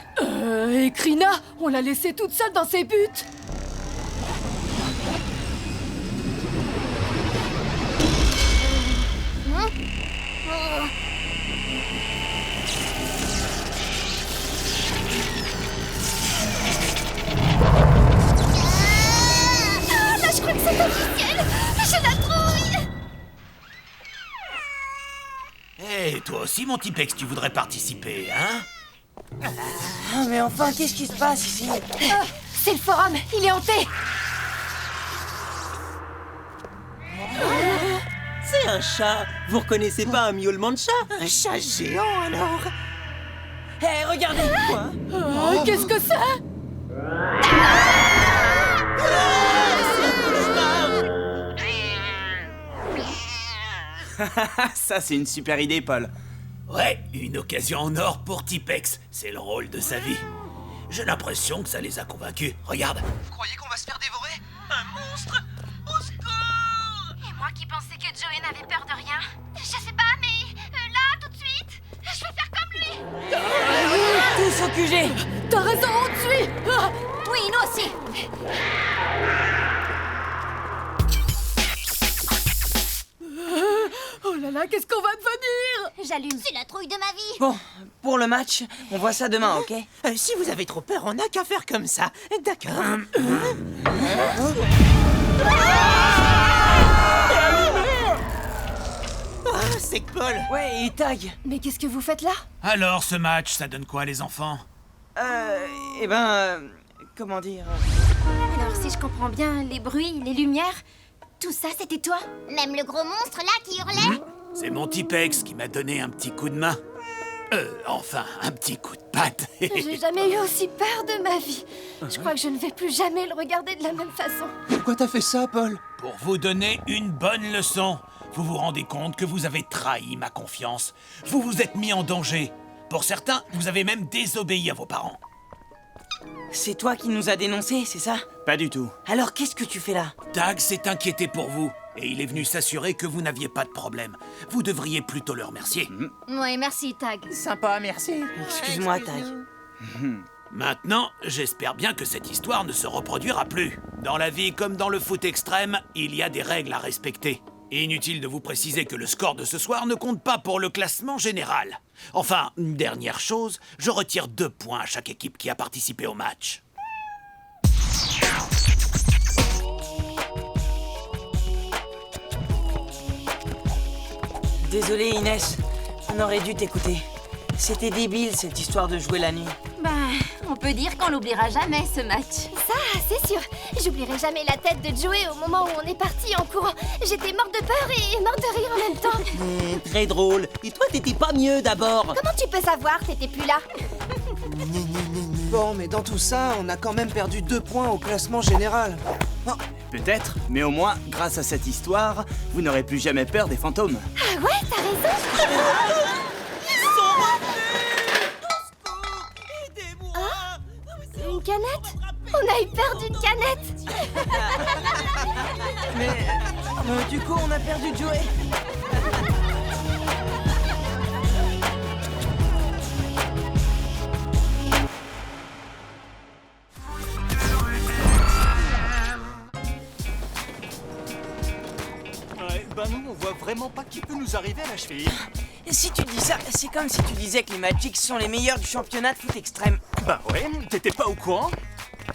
Et Krina, on l'a laissée toute seule dans ses buts. Là, je crois que c'est officiel. J'ai la trouille. Hé, toi aussi, mon Tipex, tu voudrais participer, hein? Ah, mais enfin, qu'est-ce qui se passe ici? Ah, c'est le forum, il est hanté. C'est un chat. Vous reconnaissez pas un miaulement de chat? Un chat géant, alors? Hé, regardez! Quoi? Oh, qu'est-ce que c'est? Ça, c'est une super idée, Paul. Ouais, une occasion en or pour Tipex. C'est le rôle de sa vie. J'ai l'impression que ça les a convaincus. Regarde. Vous croyez qu'on va se faire dévorer? Un monstre? Au secours! Et moi qui pensais que Joey n'avait peur de rien. Je sais pas, mais là, tout de suite, je vais faire comme lui. Tous au QG. T'as raison, on te suit. Ah, Oui, nous aussi. oh là là, qu'est-ce qu'on va devenir? J'allume. C'est la trouille de ma vie. Bon, pour le match, on voit ça demain, ok? Si vous avez trop peur, on n'a qu'à faire comme ça. D'accord. Ah, c'est que Paul. Ouais, et Tag. Mais qu'est-ce que vous faites là? Alors, ce match, ça donne quoi, les enfants? Comment dire? Alors, si je comprends bien, les bruits, les lumières, tout ça, c'était toi? Même le gros monstre là qui hurlait. C'est mon Tipex qui m'a donné un petit coup de main. Enfin, un petit coup de patte. J'ai jamais eu aussi peur de ma vie. Je crois que je ne vais plus jamais le regarder de la même façon. Pourquoi t'as fait ça, Paul? Pour vous donner une bonne leçon. Vous vous rendez compte que vous avez trahi ma confiance. Vous vous êtes mis en danger. Pour certains, vous avez même désobéi à vos parents. C'est toi qui nous as dénoncés, c'est ça? Pas du tout. Alors qu'est-ce que tu fais là? Tag s'est inquiété pour vous. Et il est venu s'assurer que vous n'aviez pas de problème. Vous devriez plutôt le remercier. Ouais, merci, Tag. Sympa, merci. Excuse-moi, Tag. Maintenant, j'espère bien que cette histoire ne se reproduira plus. Dans la vie comme dans le foot extrême, il y a des règles à respecter. Inutile de vous préciser que le score de ce soir ne compte pas pour le classement général. Enfin, une dernière chose, je retire 2 points à chaque équipe qui a participé au match. Désolé, Inès. On aurait dû t'écouter. C'était débile, cette histoire de jouer la nuit. Bah, on peut dire qu'on l'oubliera jamais, ce match. Ça, c'est sûr. J'oublierai jamais la tête de Joey au moment où on est parti en courant. J'étais morte de peur et morte de rire en même temps. Très drôle. Et toi, t'étais pas mieux d'abord. Comment tu peux savoir? T'étais plus là. Bon, mais dans tout ça, on a quand même perdu 2 points au classement général. Oh, Peut-être, mais au moins, grâce à cette histoire, vous n'aurez plus jamais peur des fantômes. Ah ouais, t'as raison. Une canette? On a eu peur d'une canette. Mais du coup, on a perdu Joey. Ouais, bah nous, on voit vraiment pas qui peut nous arriver à la cheville. Et si tu dis ça, c'est comme si tu disais que les Magic sont les meilleurs du championnat de foot extrême. Bah ouais, t'étais pas au courant?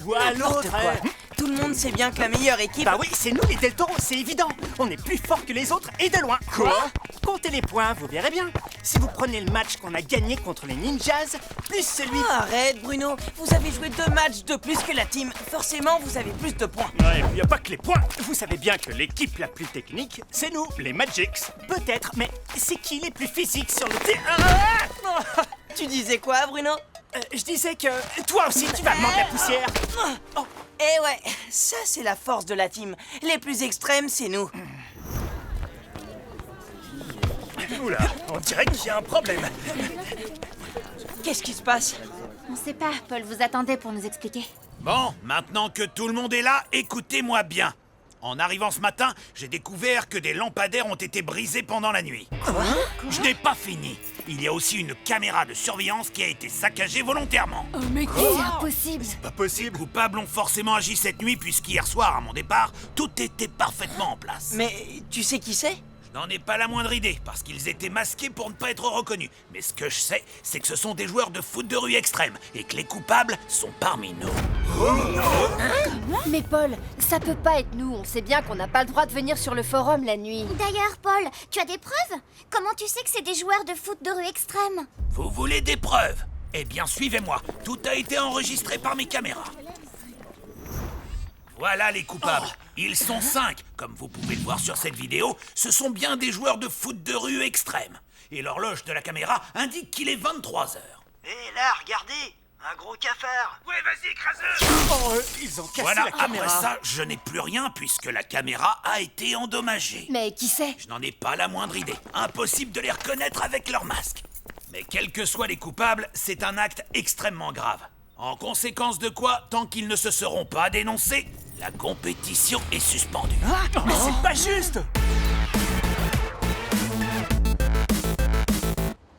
Ou à N'importe l'autre, quoi. hein. Tout le monde sait bien que la meilleure équipe... Bah oui, c'est nous les Deltons, c'est évident. On est plus forts que les autres et de loin. Quoi? Comptez les points, vous verrez bien. Si vous prenez le match qu'on a gagné contre les Ninjas, plus celui... Oh, arrête, Bruno. Vous avez joué 2 matchs de plus que la team. Forcément, vous avez plus de points. Ouais, et puis y a pas que les points. Vous savez bien que l'équipe la plus technique, c'est nous, les Magics. Peut-être, mais c'est qui les plus physiques sur le terrain? Tu disais quoi, Bruno? Je disais que toi aussi, tu vas demander la poussière. Oh. Eh ouais, ça c'est la force de la team. Les plus extrêmes, c'est nous. Oula, on dirait qu'il y a un problème. Qu'est-ce qui se passe? On sait pas, Paul vous attendait pour nous expliquer. Bon, maintenant que tout le monde est là, écoutez-moi bien. En arrivant ce matin, j'ai découvert que des lampadaires ont été brisés pendant la nuit. Je n'ai pas fini. Il y a aussi une caméra de surveillance qui a été saccagée volontairement. Oh mais C'est impossible. Pas possible. Les coupables ont forcément agi cette nuit puisqu'hier soir, à mon départ, tout était parfaitement en place. Mais tu sais qui c'est? Je n'en ai pas la moindre idée, parce qu'ils étaient masqués pour ne pas être reconnus. Mais ce que je sais, c'est que ce sont des joueurs de foot de rue extrême, et que les coupables sont parmi nous. Mais Paul, ça peut pas être nous. On sait bien qu'on n'a pas le droit de venir sur le forum la nuit. D'ailleurs, Paul, tu as des preuves? Comment tu sais que c'est des joueurs de foot de rue extrême? Vous voulez des preuves? Eh bien, suivez-moi. Tout a été enregistré par mes caméras. Voilà les coupables. Ils sont 5. Comme vous pouvez le voir sur cette vidéo, ce sont bien des joueurs de foot de rue extrême. Et l'horloge de la caméra indique qu'il est 23h. Et là, regardez, Un gros cafard. Ouais, vas-y, écrase-le. Oh, ils ont cassé Voilà, la caméra. après ça, je n'ai plus rien puisque la caméra a été endommagée. Mais qui c'est? Je n'en ai pas la moindre idée. Impossible de les reconnaître avec leur masque. Mais quels que soient les coupables, c'est un acte extrêmement grave. En conséquence de quoi, tant qu'ils ne se seront pas dénoncés, la compétition est suspendue. Ah, mais c'est pas juste.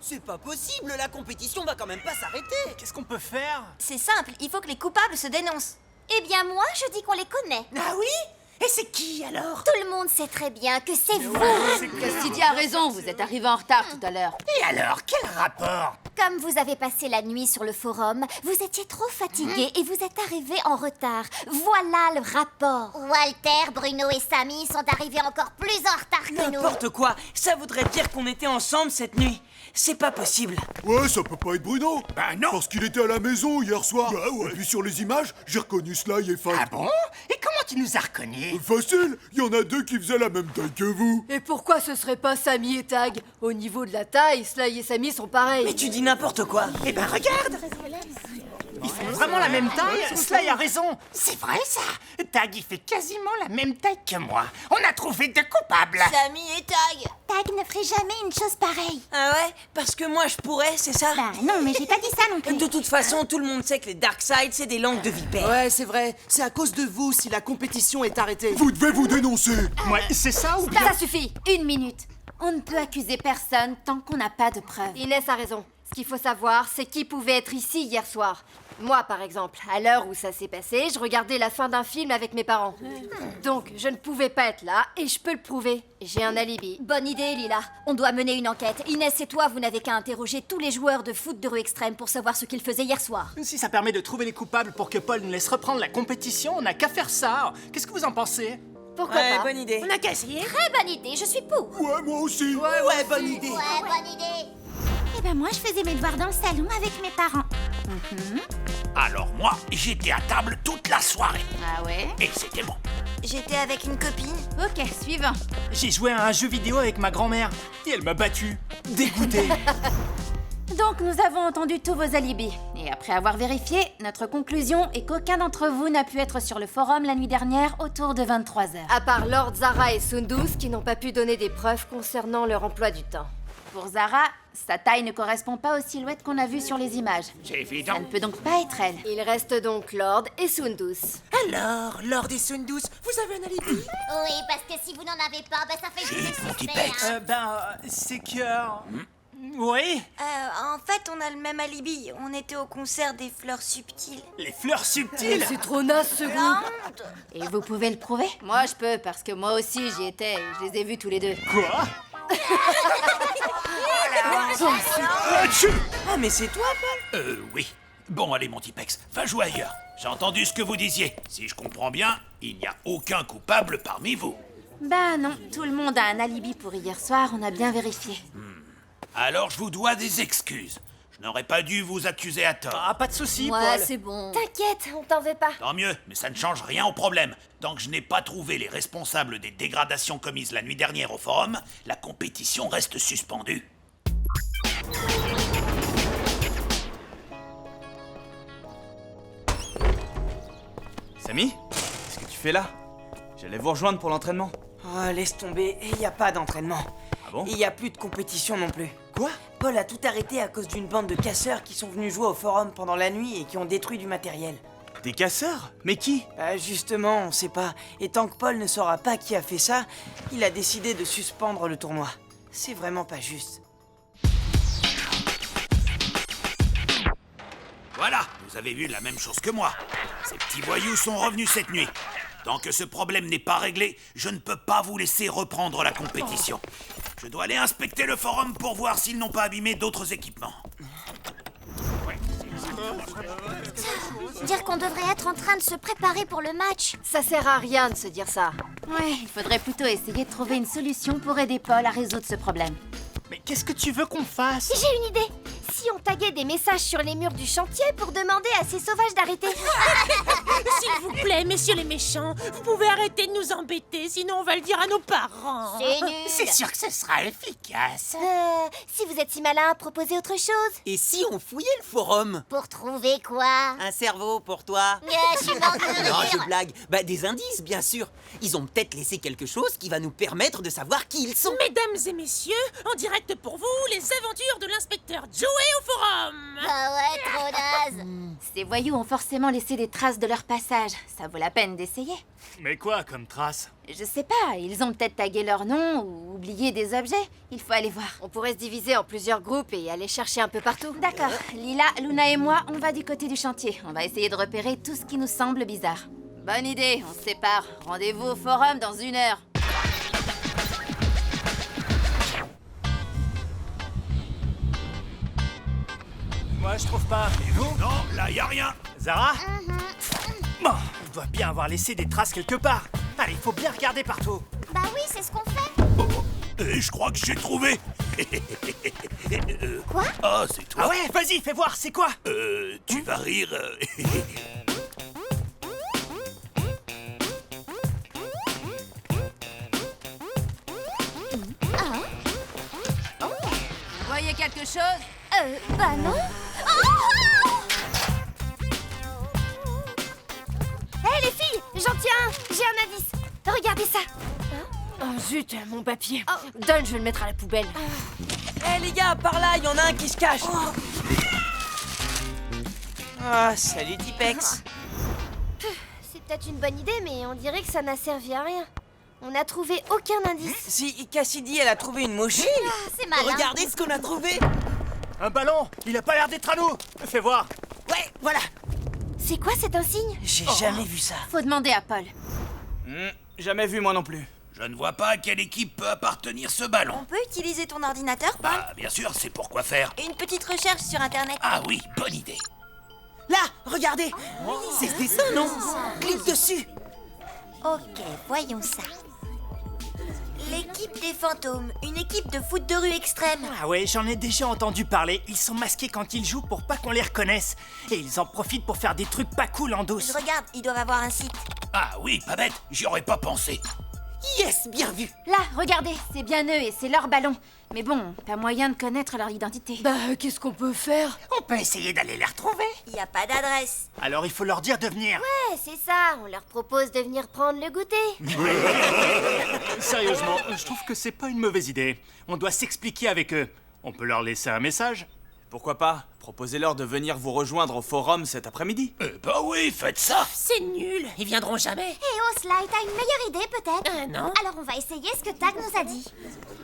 C'est pas possible, la compétition va quand même pas s'arrêter. Qu'est-ce qu'on peut faire? C'est simple, il faut que les coupables se dénoncent. Eh bien moi, je dis qu'on les connaît. Ah oui? Et c'est qui alors? Tout le monde sait très bien que c'est vous. Castidi a raison, vous êtes arrivé en retard tout à l'heure. Et alors, quel rapport? Comme vous avez passé la nuit sur le forum, vous étiez trop fatigué et vous êtes arrivé en retard. Voilà le rapport. Walter, Bruno et Samy sont arrivés encore plus en retard que nous. N'importe quoi, ça voudrait dire qu'on était ensemble cette nuit. C'est pas possible. Ouais, ça peut pas être Bruno. Bah non. Parce qu'il était à la maison hier soir. Bah ouais. Et puis sur les images, j'ai reconnu Sly et Fight. Ah bon? Et comment tu nous as reconnus? Facile, il y en a deux qui faisaient la même taille que vous. Et pourquoi ce serait pas Samy et Tag? Au niveau de la taille, Sly et Samy sont pareils. Mais tu dis n'importe quoi. Eh ben regarde! Ils font vraiment la même taille. Sly a raison. C'est vrai ça. Tag, il fait quasiment la même taille que moi. On a trouvé deux coupables. Samy et Tag. Tag ne ferait jamais une chose pareille. Ah ouais? Parce que moi je pourrais, c'est ça? Bah non, mais j'ai pas dit ça non plus. De toute façon, tout le monde sait que les Darkseid, c'est des langues de vipère. Ouais, c'est vrai. C'est à cause de vous si la compétition est arrêtée. Vous devez vous dénoncer. Ouais, c'est ça ou bien? Ça suffit, 1 minute. On ne peut accuser personne tant qu'on n'a pas de preuves. Inès a raison. Ce qu'il faut savoir, c'est qui pouvait être ici hier soir. Moi, par exemple, à l'heure où ça s'est passé, je regardais la fin d'un film avec mes parents. Donc, je ne pouvais pas être là, et je peux le prouver. J'ai un alibi. Bonne idée, Lila. On doit mener une enquête. Inès et toi, vous n'avez qu'à interroger tous les joueurs de foot de rue extrême pour savoir ce qu'ils faisaient hier soir. Si ça permet de trouver les coupables pour que Paul nous laisse reprendre la compétition, on n'a qu'à faire ça. Qu'est-ce que vous en pensez? Pourquoi Ouais, pas? bonne idée. On a qu'à essayer. Très bonne idée, je suis pour. Ouais, moi aussi. Ouais, bonne idée. Ouais, bonne idée. Eh ben moi, je faisais mes devoirs dans le salon avec mes parents. Alors moi, j'étais à table toute la soirée. Ah ouais? Et c'était bon. J'étais avec une copine. Ok, suivant. J'ai joué à un jeu vidéo avec ma grand-mère et elle m'a battu. Dégoûté. Donc nous avons entendu tous vos alibis. Et après avoir vérifié, notre conclusion est qu'aucun d'entre vous n'a pu être sur le forum la nuit dernière autour de 23h. À part Lord Zara et Sundus qui n'ont pas pu donner des preuves concernant leur emploi du temps. Pour Zara, sa taille ne correspond pas aux silhouettes qu'on a vues sur les images. C'est évident. Ça ne peut donc pas être elle. Il reste donc Lord et Sundus. Alors, Lord et Sundus, vous avez un alibi? Oui, parce que si vous n'en avez pas, bah ça fait juste mon suspect, petit Pex. hein. C'est que... Oui, En fait, on a le même alibi. On était au concert des Fleurs Subtiles. les fleurs subtiles. C'est trop naze ce groupe. Et vous pouvez le prouver? Moi, je peux, parce que moi aussi, j'y étais. Je les ai vus tous les deux. Quoi? Ah, mais c'est toi, Paul? Oui. Bon, allez, mon petit Pex, va jouer ailleurs. J'ai entendu ce que vous disiez. Si je comprends bien, il n'y a aucun coupable parmi vous. Bah non, tout le monde a un alibi pour hier soir, on a bien vérifié. Alors je vous dois des excuses. Je n'aurais pas dû vous accuser à tort. Ah, pas de soucis, Ouais, Paul. c'est bon. T'inquiète, on t'en veut pas. Tant mieux, mais ça ne change rien au problème. Tant que je n'ai pas trouvé les responsables des dégradations commises la nuit dernière au forum, la compétition reste suspendue. Samy, qu'est-ce que tu fais là? J'allais vous rejoindre pour l'entraînement. Oh, laisse tomber, il n'y a pas d'entraînement. Ah bon? Il n'y a plus de compétition non plus. Quoi? Paul a tout arrêté à cause d'une bande de casseurs qui sont venus jouer au forum pendant la nuit et qui ont détruit du matériel. Des casseurs? Mais qui? Bah justement, on sait pas. Et tant que Paul ne saura pas qui a fait ça, il a décidé de suspendre le tournoi. C'est vraiment pas juste. Voilà, vous avez vu la même chose que moi. Ces petits voyous sont revenus cette nuit. Tant que ce problème n'est pas réglé, je ne peux pas vous laisser reprendre la compétition. Je dois aller inspecter le forum pour voir s'ils n'ont pas abîmé d'autres équipements. Dire qu'on devrait être en train de se préparer pour le match. Ça sert à rien de se dire ça. Ouais, il faudrait plutôt essayer de trouver une solution pour aider Paul à résoudre ce problème. Mais qu'est-ce que tu veux qu'on fasse? J'ai une idée. Si si on taguait des messages sur les murs du chantier pour demander à ces sauvages d'arrêter? S'il vous plaît, messieurs les méchants, vous pouvez arrêter de nous embêter, sinon on va le dire à nos parents. C'est nul. C'est sûr que ce sera efficace. Si vous êtes si malin, proposez autre chose. Et si on fouillait le forum? Pour trouver quoi? Un cerveau pour toi? Je suis morte de Non, rire. je blague. Bah, des indices, bien sûr. Ils ont peut-être laissé quelque chose qui va nous permettre de savoir qui ils sont. Mesdames et messieurs, en direct pour vous, les aventures de l'inspecteur Joey au forum. Ah ouais, trop naze. Ces voyous ont forcément laissé des traces de leur passage. Ça vaut la peine d'essayer. Mais quoi comme trace? Je sais pas, ils ont peut-être tagué leur nom ou oublié des objets. Il faut aller voir. On pourrait se diviser en plusieurs groupes et aller chercher un peu partout. D'accord. Lila, Luna et moi, on va du côté du chantier. On va essayer de repérer tout ce qui nous semble bizarre. Bonne idée, on se sépare. Rendez-vous au forum dans 1 heure. Moi, je trouve pas. Et vous? Non, là, y a rien. Zara? Bon, on doit bien avoir laissé des traces quelque part. Allez, il faut bien regarder partout. Bah oui, c'est ce qu'on fait. Et je crois que j'ai trouvé. Quoi? Ah, c'est toi. Ah ouais, vas-y, fais voir, c'est quoi? Tu vas rire. Vous voyez quelque chose? Bah non. Hé les filles, j'en tiens un. J'ai un indice. Regardez ça. Oh zut, mon papier. Donne, je vais le mettre à la poubelle. Hé les gars, par là, il y en a un qui se cache. Ah, salut Tipex. C'est peut-être une bonne idée, mais on dirait que ça n'a servi à rien. On n'a trouvé aucun indice. Si Cassidy, elle a trouvé une mouche. C'est malin. Regardez ce qu'on a trouvé. Un ballon. Il a pas l'air d'être à nous. Fais voir. Ouais, voilà. C'est quoi cet insigne? J'ai jamais vu ça. Faut demander à Paul. Jamais vu moi non plus. Je ne vois pas à quelle équipe peut appartenir ce ballon. On peut utiliser ton ordinateur, Paul? Bah, bien sûr, c'est pour quoi faire. Une petite recherche sur Internet. Ah oui, bonne idée. Là, regardez. C'est ce dessin, non? Clique dessus. Ok, voyons ça. L'équipe des fantômes, une équipe de foot de rue extrême. Ah ouais, j'en ai déjà entendu parler. Ils sont masqués quand ils jouent pour pas qu'on les reconnaisse. Et ils en profitent pour faire des trucs pas cool en douce. Je regarde, ils doivent avoir un site. Ah oui, pas bête, j'y aurais pas pensé. Yes, bien vu. Là, regardez, c'est bien eux et c'est leur ballon. Mais bon, pas moyen de connaître leur identité. Bah, qu'est-ce qu'on peut faire? On peut essayer d'aller les retrouver. Il n'y a pas d'adresse. Alors il faut leur dire de venir. Ouais, c'est ça. On leur propose de venir prendre le goûter. Sérieusement, je trouve que c'est pas une mauvaise idée. On doit s'expliquer avec eux. On peut leur laisser un message. Pourquoi pas? Proposez-leur de venir vous rejoindre au forum cet après-midi. Bah oui, faites ça. C'est nul, ils viendront jamais. Hé, oh, Sly, t'as une meilleure idée peut-être? Non. Alors on va essayer ce que Tag nous a dit.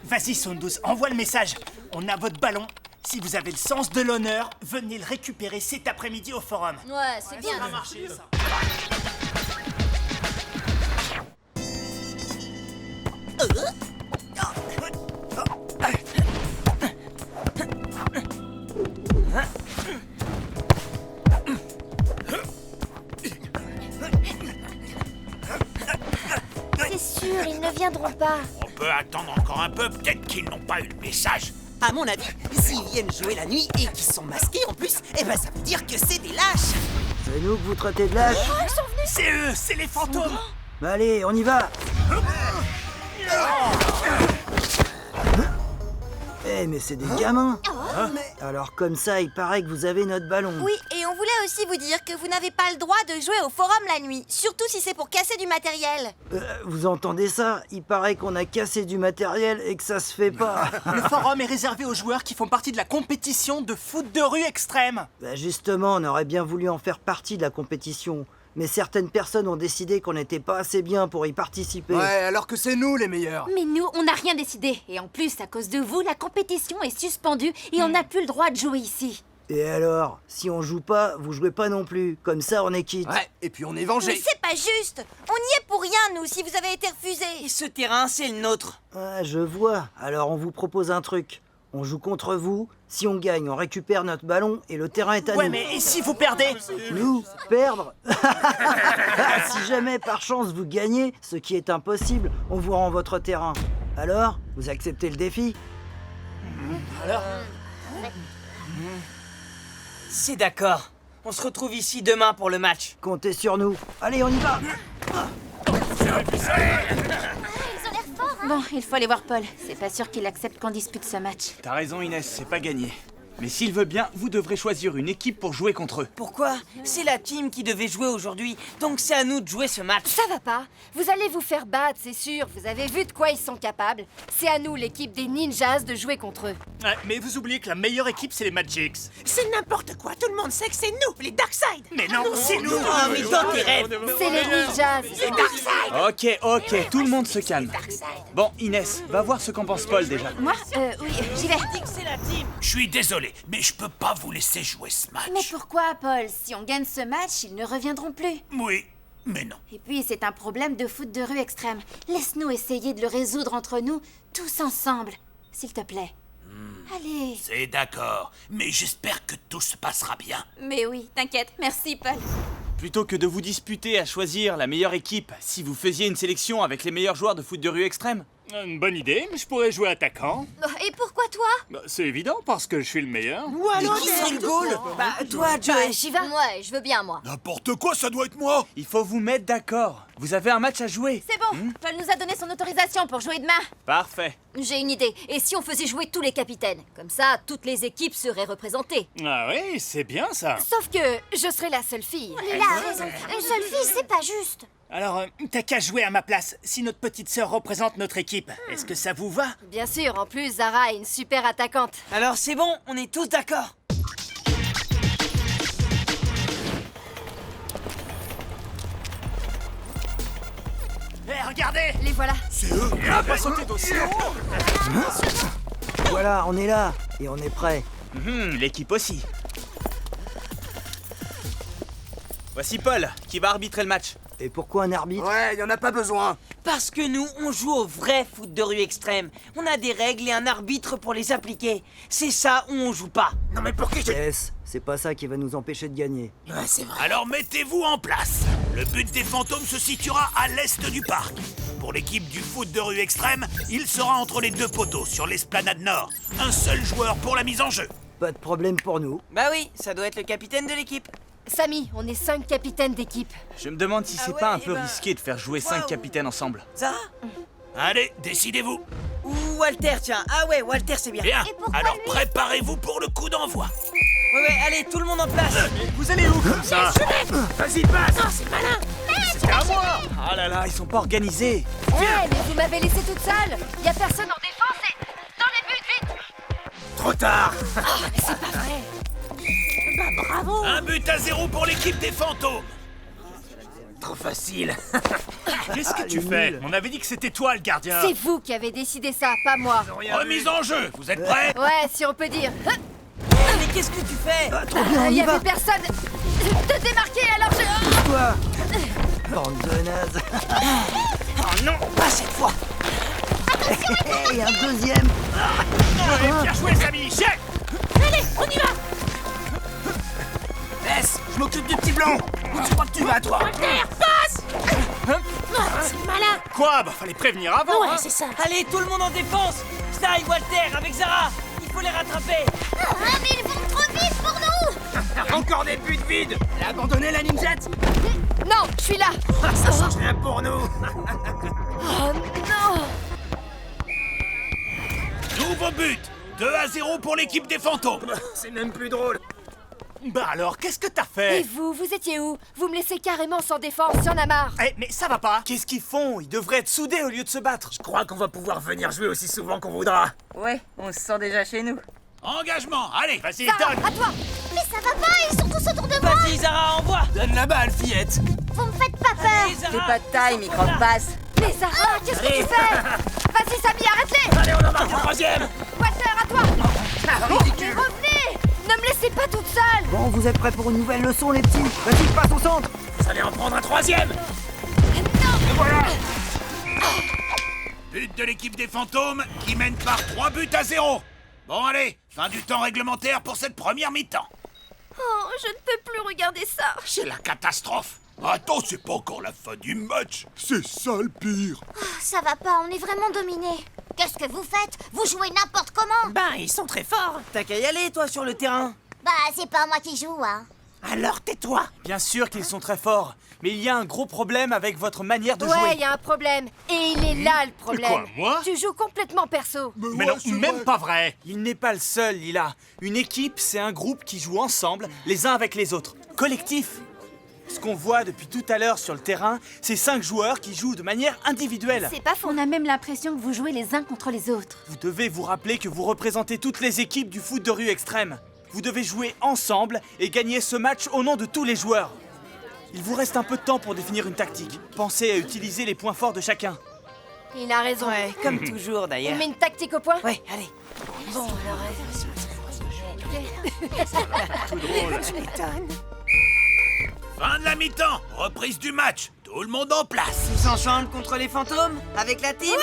Vas-y, Sondous, envoie le message. On a votre ballon. Si vous avez le sens de l'honneur, venez le récupérer cet après-midi au forum. Ouais, c'est bien. Ça va marcher, ça. C'est sûr, ils ne viendront pas. On peut attendre encore un peu, peut-être qu'ils n'ont pas eu le message. À mon avis, s'ils viennent jouer la nuit et qu'ils sont masqués en plus, eh ben ça veut dire que c'est des lâches. C'est nous que vous traitez de lâches? C'est eux, c'est les fantômes. Bah allez, on y va. Eh mais c'est des gamins. Alors comme ça, il paraît que vous avez notre ballon. Oui, et on voulait aussi vous dire que vous n'avez pas le droit de jouer au forum la nuit, surtout si c'est pour casser du matériel. Vous entendez ça? Il paraît qu'on a cassé du matériel et que ça se fait pas. Le forum est réservé aux joueurs qui font partie de la compétition de foot de rue extrême. Bah justement, on aurait bien voulu en faire partie de la compétition. Mais certaines personnes ont décidé qu'on n'était pas assez bien pour y participer. Ouais, alors que c'est nous les meilleurs. Mais nous, on n'a rien décidé. Et en plus, à cause de vous, la compétition est suspendue et on n'a plus le droit de jouer ici. Et alors, si on joue pas, vous jouez pas non plus. Comme ça, on est quitte. Ouais, et puis on est Mais vengé. c'est pas juste. On n'y est pour rien, nous, si vous avez été refusés. Et ce terrain, c'est le nôtre. Ah, je vois. Alors on vous propose un truc. On joue contre vous. Si on gagne, on récupère notre ballon et le terrain est à nous. Ouais, mais et si vous perdez? Nous perdre? Si jamais par chance vous gagnez, ce qui est impossible, on vous rend votre terrain. Alors, vous acceptez le défi? Alors C'est d'accord. On se retrouve ici demain pour le match. Comptez sur nous. Allez, on y va. Bon, il faut aller voir Paul. C'est pas sûr qu'il accepte qu'on dispute ce match. T'as raison Inès, c'est pas gagné. Mais s'il veut bien, vous devrez choisir une équipe pour jouer contre eux. Pourquoi? C'est la team qui devait jouer aujourd'hui, donc c'est à nous de jouer ce match. Ça va pas. Vous allez vous faire battre, c'est sûr. Vous avez vu de quoi ils sont capables. C'est à nous, l'équipe des ninjas, de jouer contre eux. Ouais, mais vous oubliez que la meilleure équipe, c'est les Magics. C'est n'importe quoi, tout le monde sait que c'est nous, les Darkseid. Mais non, c'est nous. Ah, mais dans tes rêves. C'est les ninjas. Les Darkseid. Ok, tout le monde se calme. Bon, Inès, va voir ce qu'en pense Paul déjà. Moi oui, j'y vais. C'est la team. Je suis désolé, mais je peux pas vous laisser jouer ce match. Mais pourquoi, Paul? Si on gagne ce match, ils ne reviendront plus. Oui, mais non. Et puis, c'est un problème de foot de rue extrême. Laisse-nous essayer de le résoudre entre nous, tous ensemble. S'il te plaît. Allez. C'est d'accord, mais j'espère que tout se passera bien. Mais oui, t'inquiète. Merci, Paul. Plutôt que de vous disputer à choisir la meilleure équipe, si vous faisiez une sélection avec les meilleurs joueurs de foot de rue extrême. Une bonne idée, je pourrais jouer attaquant. Et pourquoi toi? C'est évident, parce que je suis le meilleur. Ou alors qui serait le goal? Bah, toi, Joey. J'y vais. Ouais, je veux bien, moi. N'importe quoi, ça doit être moi. Il faut vous mettre d'accord. Vous avez un match à jouer. C'est bon. Paul nous a donné son autorisation pour jouer demain. Parfait. J'ai une idée. Et si on faisait jouer tous les capitaines? Comme ça, toutes les équipes seraient représentées. Ah oui, c'est bien ça. Sauf que je serai la seule fille. Il a raison. Une seule fille, c'est pas juste. Alors, t'as qu'à jouer à ma place, si notre petite sœur représente notre équipe. Est-ce que ça vous va? Bien sûr, en plus, Zara est une super attaquante. Alors c'est bon, on est tous d'accord. Hé, regardez! Les voilà. C'est eux. Il a pas sauté d'aussi haut. Voilà, on est là. Et on est prêt. L'équipe aussi. Voici Paul, qui va arbitrer le match. Et pourquoi un arbitre? Ouais, y en a pas besoin. Parce que nous, on joue au vrai foot de rue extrême. On a des règles et un arbitre pour les appliquer. C'est ça où on joue pas. Non mais pour qui j'ai... Yes, c'est pas ça qui va nous empêcher de gagner. Ouais, c'est vrai. Alors mettez-vous en place. Le but des fantômes se situera à l'est du parc. Pour l'équipe du foot de rue extrême, il sera entre les deux poteaux, sur l'esplanade nord. Un seul joueur pour la mise en jeu. Pas de problème pour nous. Bah oui, ça doit être le capitaine de l'équipe. Samy, on est 5 capitaines d'équipe. Je me demande si c'est ouais, pas un eh peu ben, risqué de faire jouer 5 capitaines ensemble. Ça? Allez, décidez-vous. Ou Walter, tiens. Ah ouais, Walter, c'est bien. Bien, alors préparez-vous pour le coup d'envoi. Ouais, allez, tout le monde en place. Vous allez où comme ça? Vas-y, passe. Oh, c'est malin. C'est à moi! Ah là là, ils sont pas organisés. Ouais, mais vous m'avez laissé toute seule. Y a personne en défense et... Dans les buts, vite. Trop tard. Ah, mais c'est pas vrai. Bah, bravo. 1-0 pour l'équipe des fantômes. Trop facile. Qu'est-ce que tu fais? On avait dit que c'était toi le gardien. C'est vous qui avez décidé ça, pas moi. Remise en jeu, vous êtes prêts? Ouais, si on peut dire. Mais qu'est-ce que tu fais? Trop bien, on y Y va. avait personne de démarquer, alors je... Quoi? Bande de nazes. Oh non, pas cette fois. Et un deuxième. Bien joué, Samy! Chef! Allez, on y va. Laisse, je m'occupe du petit blond. Où tu crois que tu vas, toi? Walter, passe. C'est malin. Quoi? Bah fallait prévenir avant, Ouais, hein. c'est ça. Allez, tout le monde en défense. Sty, Walter, avec Zara. Il faut les rattraper. Ah, mais ils vont trop vite pour nous! Encore des buts vides. Elle a abandonné la ninjette. Non, je suis là. Ça change rien pour nous. Oh non. Nouveau but. 2-0 pour l'équipe des fantômes. C'est même plus drôle. Bah alors, qu'est-ce que t'as Et fait? vous étiez où? Vous me laissez carrément sans défense, y'en a marre. Eh, mais ça va pas! Qu'est-ce qu'ils font? Ils devraient être soudés au lieu de se battre. Je crois qu'on va pouvoir venir jouer aussi souvent qu'on voudra. Ouais, on se sent déjà chez nous. Engagement, allez. Vas-y, Zara, donne! à toi. Mais ça va pas, ils sont tous autour de moi! Vas-y, Zara, envoie. Donne la balle, fillette. Vous me faites pas peur! Allez, Zara. taille, micro-passe. Mais Zara, qu'est-ce que tu fais? Vas-y, Samy, arrête-les. Allez, on en marque le troisième. Walter, à toi. Ah, Mais ridicule. revenez. Ne me laissez pas toute seule. Bon, vous êtes prêts pour une nouvelle leçon, les petits? Vas-y, passe au centre. Vous allez en prendre un troisième. Non. Et voilà. But de l'équipe des fantômes qui mène par 3-0. Bon allez, fin du temps réglementaire pour cette première mi-temps. Oh, je ne peux plus regarder ça. C'est la catastrophe. Attends, c'est pas encore la fin du match. C'est ça le pire. Ça va pas, on est vraiment dominés. qu'est-ce que vous faites? Vous jouez n'importe comment. Ben, ils sont très forts. T'as qu'à y aller, toi, sur le terrain. Bah, c'est pas moi qui joue, hein. Alors tais-toi. Bien sûr qu'ils sont très forts, mais il y a un gros problème avec votre manière de Ouais, jouer. il y a un problème. Et il est là, le problème. Quoi, moi? Tu joues complètement perso. Mais non, même pas vrai. Il n'est pas le seul, Lila. Une équipe, c'est un groupe qui joue ensemble, les uns avec les autres. Collectif. Ce qu'on voit depuis tout à l'heure sur le terrain, c'est 5 joueurs qui jouent de manière individuelle. C'est pas faux. On a même l'impression que vous jouez les uns contre les autres. Vous devez vous rappeler que vous représentez toutes les équipes du foot de rue extrême. Vous devez jouer ensemble et gagner ce match au nom de tous les joueurs. Il vous reste un peu de temps pour définir une tactique. Pensez à utiliser les points forts de chacun. Il a raison. Ouais, comme toujours, d'ailleurs. On met une tactique au point? Ouais, allez. Bon, alors... Tout drôle. Tu m'étonnes. Fin de la mi-temps, reprise du match. Tout le monde en place. Tous ensemble contre les fantômes? Avec la team?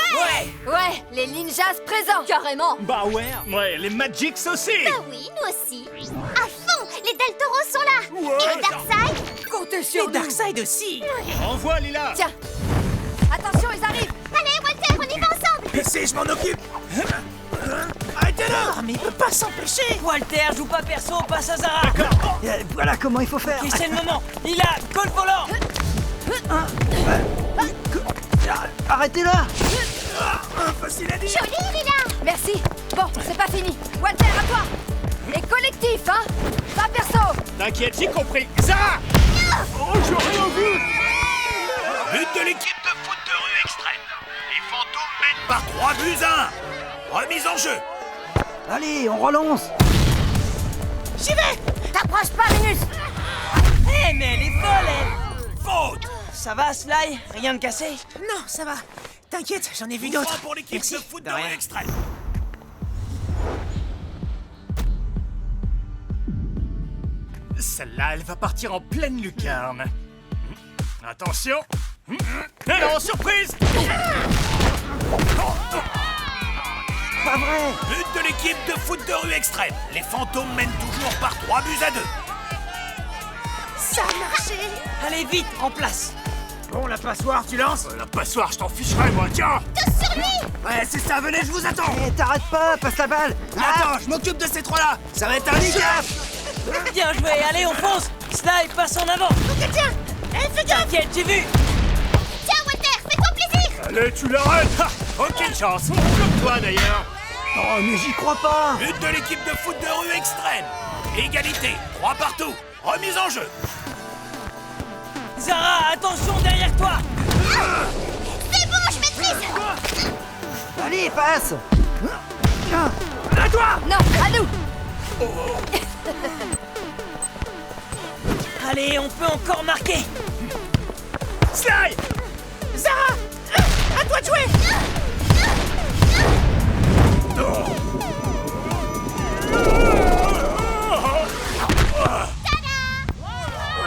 Ouais, les ninjas présents. Carrément. Bah ouais. Ouais, les Magics aussi. Bah oui, nous aussi. À fond, les Del Toro sont là. Et les Darkseid? Comptez sur Et Darkseid aussi. Envoie, Lila. Tiens. Attention, ils arrivent. Allez, Walter, on y va ensemble. Laissez, je m'en occupe. Arrêtez-le. Oh, mais il peut pas s'empêcher. Walter, joue pas perso, passe à Zara. Voilà comment il faut faire. Ok, c'est le moment. Il a col volant. Arrêtez-la. Facile à dire. Joli, Lila. Merci. Bon, c'est pas fini. Walter, à toi. Et collectif, hein. Pas perso. T'inquiète, j'ai compris. Zara. Oh, j'ai rien vu. But de l'équipe de foot de rue extrême. Les fantômes mènent par 3 buts à 1. Remise en jeu. Allez, on relance. J'y vais. T'approches pas, Minus. Eh, mais elle est folle, elle. Faute. Ça va, Sly? Rien de cassé? Non, ça va. T'inquiète, j'en ai vu Coup d'autres. franc pour l'équipe de foot de rue extrême. Celle-là, elle va partir en pleine lucarne. Attention. Et non, surprise. Pas vrai. But de l'équipe de foot de rue extrême. Les fantômes mènent toujours par 3 buts à 2. Ça a marché. Allez, vite, en place. Bon, la passoire, tu lances? La passoire, je t'en ficherai, moi, tiens. Tous sur lui. Ouais, c'est ça, venez, je vous attends. Eh, t'arrêtes pas, passe la balle. Attends, je m'occupe de ces 3-là. Ça va être un handicap. Bien joué, allez, on fonce. Sly, passe en avant. Ok, tiens. Fais gaffe. T'inquiète, j'ai vu. Tiens, Walter, fais-toi plaisir. Allez, tu l'arrêtes. Ha, aucune chance. Comme toi, d'ailleurs. Oh, mais j'y crois pas. But de l'équipe de foot de rue extrême. Égalité, 3 partout. Remise en jeu. Zara, attention derrière toi. C'est bon, je maîtrise. Allez, passe. À toi. Non, à nous. Allez, on peut encore marquer. Sly. Zara. À toi de jouer.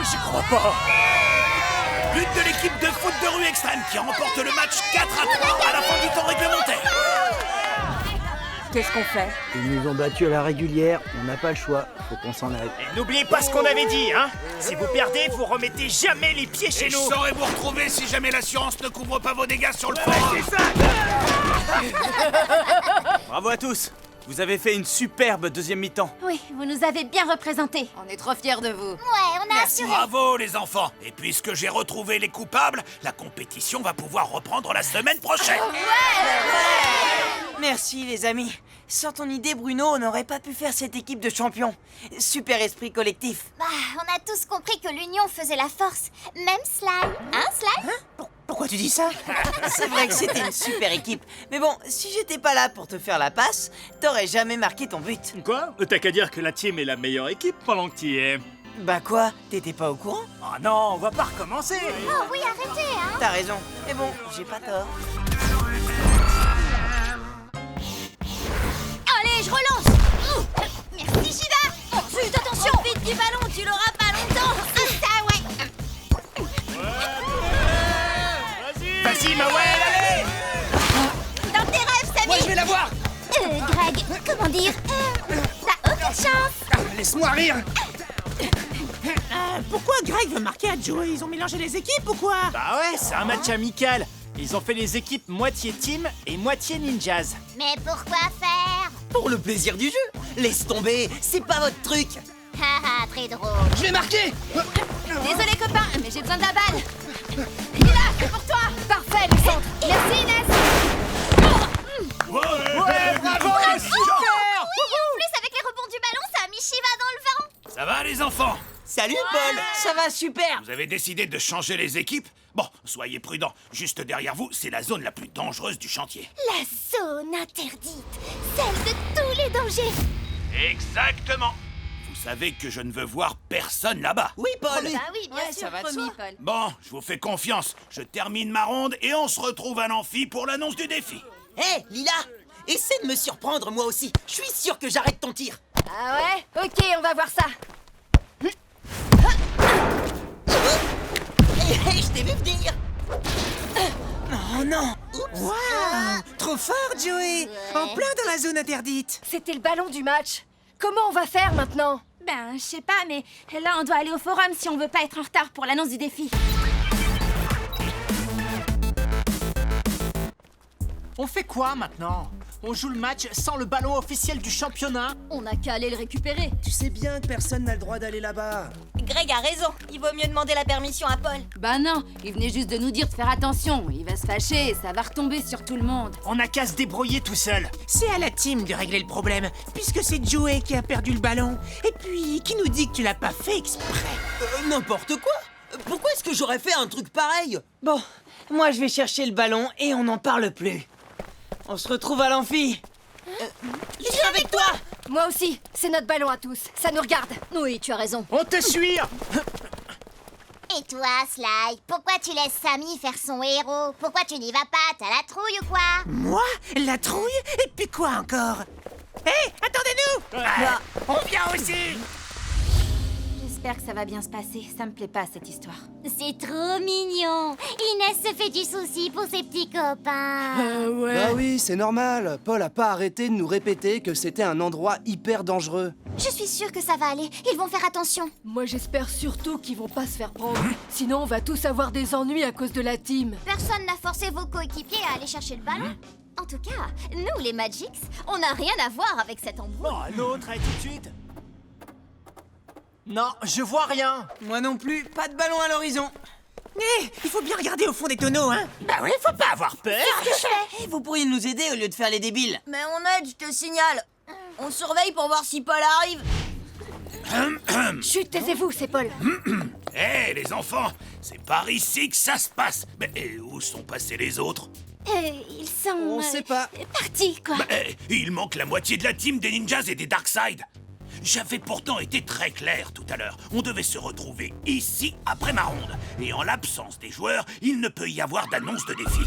J'y crois pas. But de l'équipe de foot de rue extrême qui remporte le match 4-3 à la fin du temps réglementaire. Qu'est-ce qu'on fait? Ils nous ont battus à la régulière, on n'a pas le choix, faut qu'on s'en aille. Et n'oubliez pas ce qu'on avait dit, hein. Si vous perdez, vous remettez jamais les pieds chez Et je nous. saurai vous retrouver si jamais l'assurance ne couvre pas vos dégâts sur le forum. Bravo à tous. Vous avez fait une superbe deuxième mi-temps. Oui, vous nous avez bien représentés. On est trop fiers de vous. Ouais, on a assuré. Bravo les enfants. Et puisque j'ai retrouvé les coupables, la compétition va pouvoir reprendre la semaine prochaine. Merci, les amis. Sans ton idée, Bruno, on n'aurait pas pu faire cette équipe de champions. Super esprit collectif. Bah, on a tous compris que l'union faisait la force. Même Sly. Hein, Sly? Pourquoi tu dis ça? C'est vrai que c'était une super équipe. Mais bon, si j'étais pas là pour te faire la passe, t'aurais jamais marqué ton but. Quoi? T'as qu'à dire que la team est la meilleure équipe pendant que t'y es. Bah quoi? T'étais pas au courant? Oh non, on va pas recommencer. Oh oui, arrêtez, hein. T'as raison. Mais bon, j'ai pas tort. Allez, je relance. Merci, Shiva. Ensuite, attention. Vite du ballon, tu l'auras pas longtemps. C'est ça, ouais. Vas-y, Mawel, allez. Dans tes rêves, Samy. Moi, je vais la voir. Greg, comment dire? T'as aucune chance. Laisse-moi rire. Pourquoi Greg veut marquer à Joe? Ils ont mélangé les équipes ou quoi? Bah ouais, c'est un match amical. Ils ont fait les équipes moitié team et moitié ninjas. Mais pourquoi faire? Pour le plaisir du jeu. Laisse tomber, c'est pas votre truc. Haha, très drôle. Je vais marquer. Désolé copain, mais j'ai besoin de la balle. Lila, c'est pour toi. Parfait, le centre. Merci, Inès. Ouais, bravo, super. Oui, en plus, avec les rebonds du ballon, ça a mis Shiva dans le vent. Ça va les enfants? Salut, Paul. Ça va super. Vous avez décidé de changer les équipes? Bon, soyez prudents. Juste derrière vous, c'est la zone la plus dangereuse du chantier. La zone interdite. Celle de tous les dangers. Exactement. Vous savez que je ne veux voir personne là-bas. Oui, Paul. Bah oui, bien sûr, ça va de promis, soi. Paul. Bon, je vous fais confiance. Je termine ma ronde et on se retrouve à l'amphi pour l'annonce du défi. Hé, Lila, essaie de me surprendre moi aussi. Je suis sûr que j'arrête ton tir. Ah ouais? Ok, on va voir ça. Hé, je t'ai vu venir. Oh non. Waouh! Trop fort, Joey! En plein dans la zone interdite! C'était le ballon du match. Comment on va faire maintenant? Ben, je sais pas, mais là, on doit aller au forum si on veut pas être en retard pour l'annonce du défi. On fait quoi maintenant? On joue le match sans le ballon officiel du championnat? On n'a qu'à aller le récupérer. Tu sais bien que personne n'a le droit d'aller là-bas. Greg a raison, il vaut mieux demander la permission à Paul. Bah non, il venait juste de nous dire de faire attention. Il va se fâcher et ça va retomber sur tout le monde. On n'a qu'à se débrouiller tout seul. C'est à la team de régler le problème, puisque c'est Joey qui a perdu le ballon. Et puis, qui nous dit que tu l'as pas fait exprès? N'importe quoi. Pourquoi est-ce que j'aurais fait un truc pareil? Bon, moi je vais chercher le ballon et on n'en parle plus. On se retrouve à l'amphi. Je suis avec toi. Moi aussi, c'est notre ballon à tous. Ça nous regarde. Oui, tu as raison. On te suit. Et toi, Sly, pourquoi tu laisses Sammy faire son héros? Pourquoi tu n'y vas pas? T'as la trouille ou quoi? Moi? La trouille? Et puis quoi encore? Hé, attendez-nous! On vient aussi! J'espère que ça va bien se passer. Ça me plaît pas, cette histoire. C'est trop mignon. Inès se fait du souci pour ses petits copains. Ouais. Bah oui, c'est normal. Paul a pas arrêté de nous répéter que c'était un endroit hyper dangereux. Je suis sûre que ça va aller. Ils vont faire attention. Moi, j'espère surtout qu'ils vont pas se faire prendre. Sinon, on va tous avoir des ennuis à cause de la team. Personne n'a forcé vos coéquipiers à aller chercher le ballon. En tout cas, nous, les Magics, on n'a rien à voir avec cet embrouille. Oh, l'autre, allez tout de suite. Non, je vois rien. Moi non plus, pas de ballon à l'horizon. Hé, il faut bien regarder au fond des tonneaux, hein? Bah oui, faut pas avoir peur! Eh, vous pourriez nous aider au lieu de faire les débiles. Mais on aide, je te signale. On surveille pour voir si Paul arrive. Chut, taisez-vous, c'est Paul. Hé, les enfants, c'est par ici que ça se passe. Mais où sont passés les autres? Ils sont... On sait pas. Partis, quoi. Il manque la moitié de la team des ninjas et des Darkseid. J'avais pourtant été très clair tout à l'heure. On devait se retrouver ici après ma ronde. Et en l'absence des joueurs, il ne peut y avoir d'annonce de défi.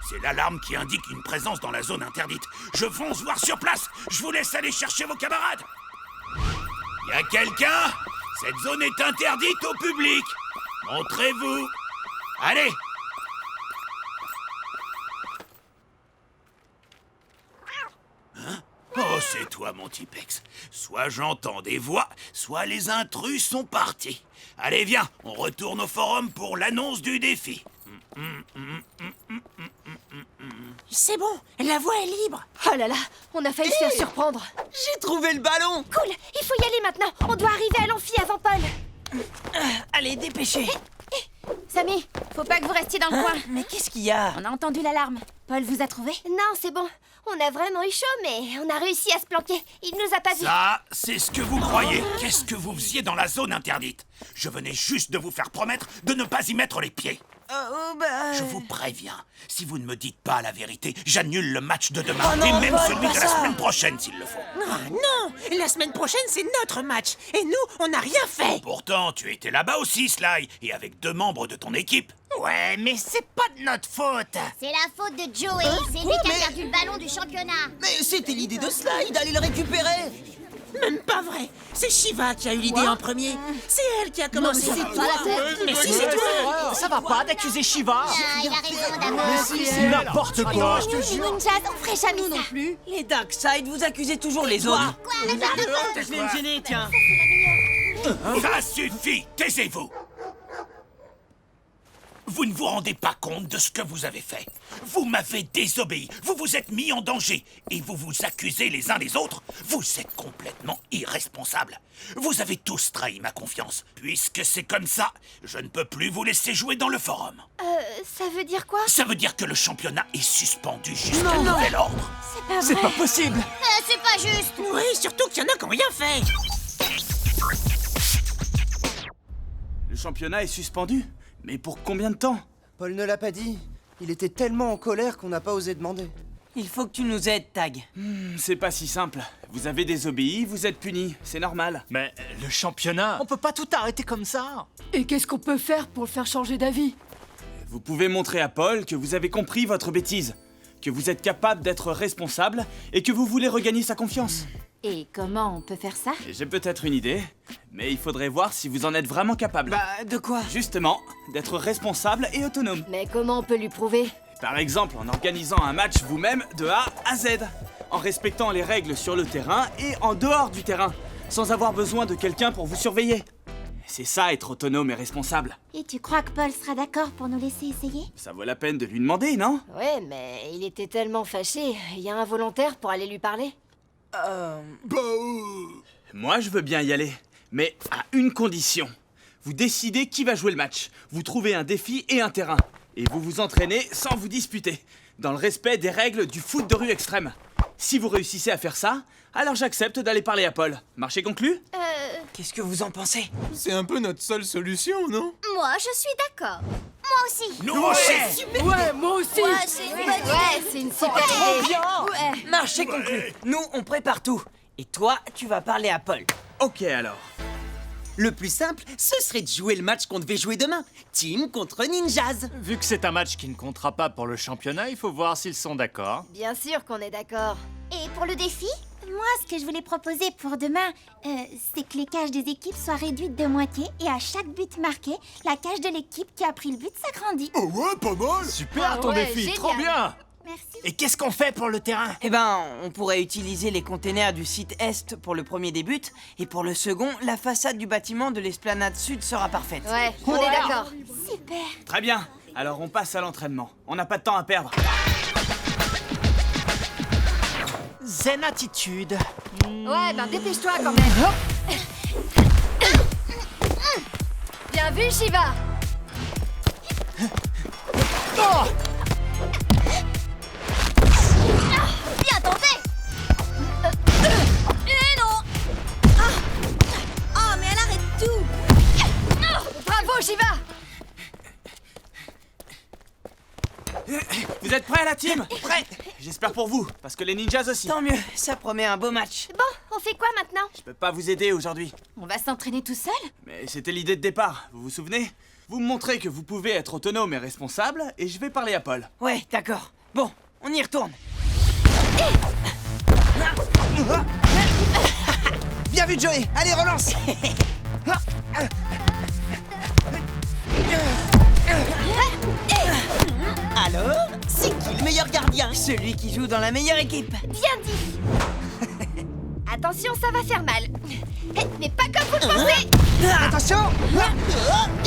C'est l'alarme qui indique une présence dans la zone interdite. Je fonce voir sur place. Je vous laisse aller chercher vos camarades. Y a quelqu'un? Cette zone est interdite au public. Montrez-vous. Allez. Oh, c'est toi, mon Tipex. Soit j'entends des voix, soit les intrus sont partis. Allez, viens, on retourne au forum pour l'annonce du défi. C'est bon, la voie est libre. Oh là là, on a failli se faire surprendre. J'ai trouvé le ballon. Cool, il faut y aller maintenant. On doit arriver à l'amphi avant Paul. Allez, dépêchez. Samy, faut pas que vous restiez dans le coin. Mais qu'est-ce qu'il y a? On a entendu l'alarme. Paul vous a trouvé? Non, c'est bon. On a vraiment eu chaud, mais on a réussi à se planquer. Il nous a pas vus. Ça, c'est ce que vous croyez. Qu'est-ce que vous faisiez dans la zone interdite? Je venais juste de vous faire promettre de ne pas y mettre les pieds. Je vous préviens, si vous ne me dites pas la vérité, j'annule le match de demain, Oh non, et même Paul, celui pas de la ça. semaine prochaine s'il le faut. Non, la semaine prochaine, c'est notre match. Et nous, on n'a rien fait. Pourtant, tu étais là-bas aussi, Sly, et avec 2 membres de ton équipe. Ouais, mais c'est pas de notre faute. C'est la faute de Joey. C'est lui qui a perdu le ballon du championnat. Mais c'était l'idée de Sly d'aller le récupérer. Même pas vrai. C'est Shiva qui a eu l'idée en premier. C'est elle qui a commencé. Non, mais c'est toi. Mais si, c'est toi. Ça va pas d'accuser Shiva. Il a raison d'abord. C'est n'importe quoi. Nous, les ninjas, on ferait jamais ça. Plus. Les Darkseid, vous accusez toujours les autres. Quoi, arrête de Je vais me gêner, tiens. Ça suffit, taisez-vous. Vous ne vous rendez pas compte de ce que vous avez fait. Vous m'avez désobéi, vous vous êtes mis en danger et vous vous accusez les uns les autres. Vous êtes complètement irresponsables. Vous avez tous trahi ma confiance. Puisque c'est comme ça, je ne peux plus vous laisser jouer dans le forum. Ça veut dire quoi? Ça veut dire que le championnat est suspendu jusqu'à nouvel ordre. C'est pas vrai. C'est pas possible. C'est pas juste. Oui, surtout qu'il y en a qui n'ont rien fait. Le championnat est suspendu? Mais pour combien de temps? Paul ne l'a pas dit. Il était tellement en colère qu'on n'a pas osé demander. Il faut que tu nous aides, Tag. C'est pas si simple. Vous avez désobéi, vous êtes puni. C'est normal. Mais le championnat... On peut pas tout arrêter comme ça. Et qu'est-ce qu'on peut faire pour le faire changer d'avis? Vous pouvez montrer à Paul que vous avez compris votre bêtise, que vous êtes capable d'être responsable et que vous voulez regagner sa confiance. Et comment on peut faire ça? J'ai peut-être une idée, mais il faudrait voir si vous en êtes vraiment capable. Bah, de quoi? Justement, d'être responsable et autonome. Mais comment on peut lui prouver? Par exemple, en organisant un match vous-même de A à Z, en respectant les règles sur le terrain et en dehors du terrain, sans avoir besoin de quelqu'un pour vous surveiller. C'est ça, être autonome et responsable. Et tu crois que Paul sera d'accord pour nous laisser essayer? Ça vaut la peine de lui demander, non? Ouais, mais il était tellement fâché. Il y a un volontaire pour aller lui parler? Moi, je veux bien y aller, mais à une condition. Vous décidez qui va jouer le match. Vous trouvez un défi et un terrain. Et vous vous entraînez sans vous disputer, dans le respect des règles du foot de rue extrême. Si vous réussissez à faire ça, alors j'accepte d'aller parler à Paul. Marché conclu? Qu'est-ce que vous en pensez? C'est un peu notre seule solution, non? Moi, je suis d'accord. Moi aussi. Nous aussi. Ouais, moi aussi. Ouais, c'est une bonne idée. Ouais, c'est une super idée. Ouais. Marché conclu. Nous, on prépare tout. Et toi, tu vas parler à Paul. Ok alors. Le plus simple, ce serait de jouer le match qu'on devait jouer demain. Team contre Ninjas. Vu que c'est un match qui ne comptera pas pour le championnat, il faut voir s'ils sont d'accord. Bien sûr qu'on est d'accord. Et pour le défi? Moi, ce que je voulais proposer pour demain, c'est que les cages des équipes soient réduites de moitié et à chaque but marqué, la cage de l'équipe qui a pris le but s'agrandit. Oh ouais, pas mal. Super ton défi, génial. trop bien. Merci. Et qu'est-ce qu'on fait pour le terrain? Eh ben, on pourrait utiliser les containers du site Est pour le premier des buts, et pour le second, la façade du bâtiment de l'esplanade Sud sera parfaite. Ouais, on est d'accord. Super. Très bien. Alors on passe à l'entraînement. On n'a pas de temps à perdre. Zen attitude. Ouais, ben dépêche-toi quand même. Bien vu, Shiva. Oh! Bien tenté. Et non. Oh, mais elle arrête tout. Bravo, Shiva. Vous êtes prêts, la team? Prêts? J'espère pour vous, parce que les ninjas aussi. Tant mieux, ça promet un beau match. Bon, on fait quoi maintenant? Je peux pas vous aider aujourd'hui. On va s'entraîner tout seul? Mais c'était l'idée de départ, vous vous souvenez? Vous me montrez que vous pouvez être autonome et responsable, et je vais parler à Paul. Ouais, d'accord. Bon, on y retourne. Bien vu, Joey. Allez, relance. Alors, c'est qui le meilleur gardien? Celui qui joue dans la meilleure équipe. Bien dit. Attention, ça va faire mal. Mais pas comme vous le pensez. Attention.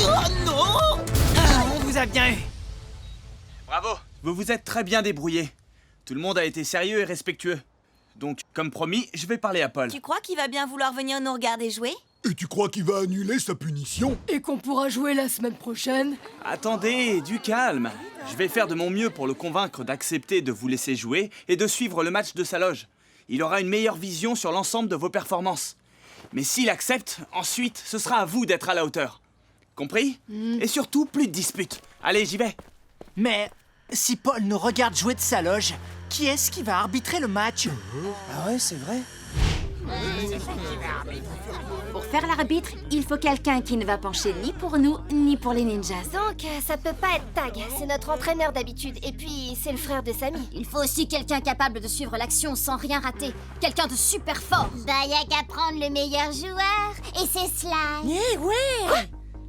Oh non. On vous a bien eu. Bravo. Vous vous êtes très bien débrouillés. Tout le monde a été sérieux et respectueux. Donc, comme promis, je vais parler à Paul. Tu crois qu'il va bien vouloir venir nous regarder jouer? Et tu crois qu'il va annuler sa punition? Et qu'on pourra jouer la semaine prochaine? Attendez, du calme. Je vais faire de mon mieux pour le convaincre d'accepter de vous laisser jouer et de suivre le match de sa loge. Il aura une meilleure vision sur l'ensemble de vos performances. Mais s'il accepte, ensuite, ce sera à vous d'être à la hauteur. Compris? Et surtout, plus de disputes. Allez, j'y vais. Mais si Paul nous regarde jouer de sa loge, qui est-ce qui va arbitrer le match? Ah ouais, c'est vrai. Pour faire l'arbitre, il faut quelqu'un qui ne va pencher ni pour nous, ni pour les ninjas. Donc, ça peut pas être Tag. C'est notre entraîneur d'habitude. Et puis, c'est le frère de Samy. Il faut aussi quelqu'un capable de suivre l'action sans rien rater. Quelqu'un de super fort. Bah, y a qu'à prendre le meilleur joueur. Et c'est Sly. Quoi?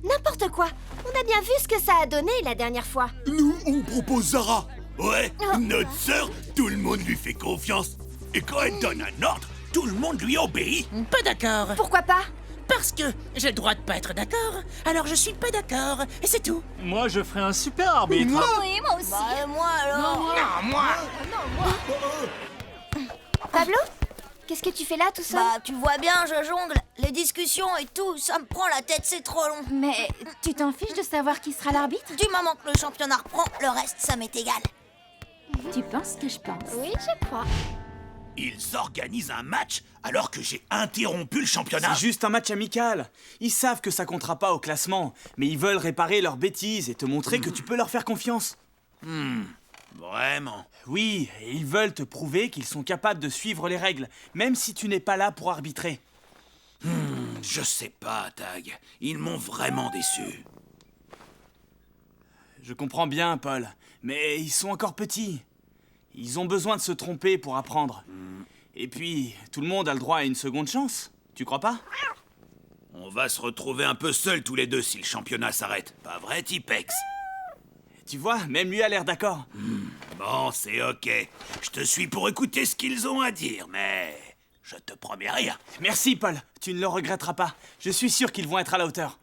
N'importe quoi. On a bien vu ce que ça a donné la dernière fois. Nous, on propose Zara. Ouais, notre sœur, tout le monde lui fait confiance. Et quand elle donne un ordre, tout le monde lui obéit. Pas d'accord. Pourquoi pas? Parce que j'ai le droit de pas être d'accord, alors je suis pas d'accord, et c'est tout. Moi, je ferai un super arbitre. Oui, moi aussi. Bah, moi alors. Non, moi. Pablo, qu'est-ce que tu fais là tout seul? Bah, tu vois bien, je jongle. Les discussions et tout, ça me prend la tête, c'est trop long. Mais tu t'en fiches de savoir qui sera l'arbitre? Du moment que le championnat reprend, le reste, ça m'est égal. Tu penses que je pense? Oui, je crois. Ils organisent un match alors que j'ai interrompu le championnat. C'est juste un match amical. Ils savent que ça comptera pas au classement, mais ils veulent réparer leurs bêtises et te montrer que tu peux leur faire confiance. Vraiment? Oui, et ils veulent te prouver qu'ils sont capables de suivre les règles, même si tu n'es pas là pour arbitrer. Je sais pas, Tag. Ils m'ont vraiment déçu. Je comprends bien, Paul, mais ils sont encore petits. Ils ont besoin de se tromper pour apprendre. Et puis, tout le monde a le droit à une seconde chance. Tu crois pas? On va se retrouver un peu seuls tous les deux si le championnat s'arrête. Pas vrai, Tipex? Tu vois, même lui a l'air d'accord. Bon, c'est ok. Je te suis pour écouter ce qu'ils ont à dire, mais je te promets rien. Merci, Paul. Tu ne le regretteras pas. Je suis sûr qu'ils vont être à la hauteur.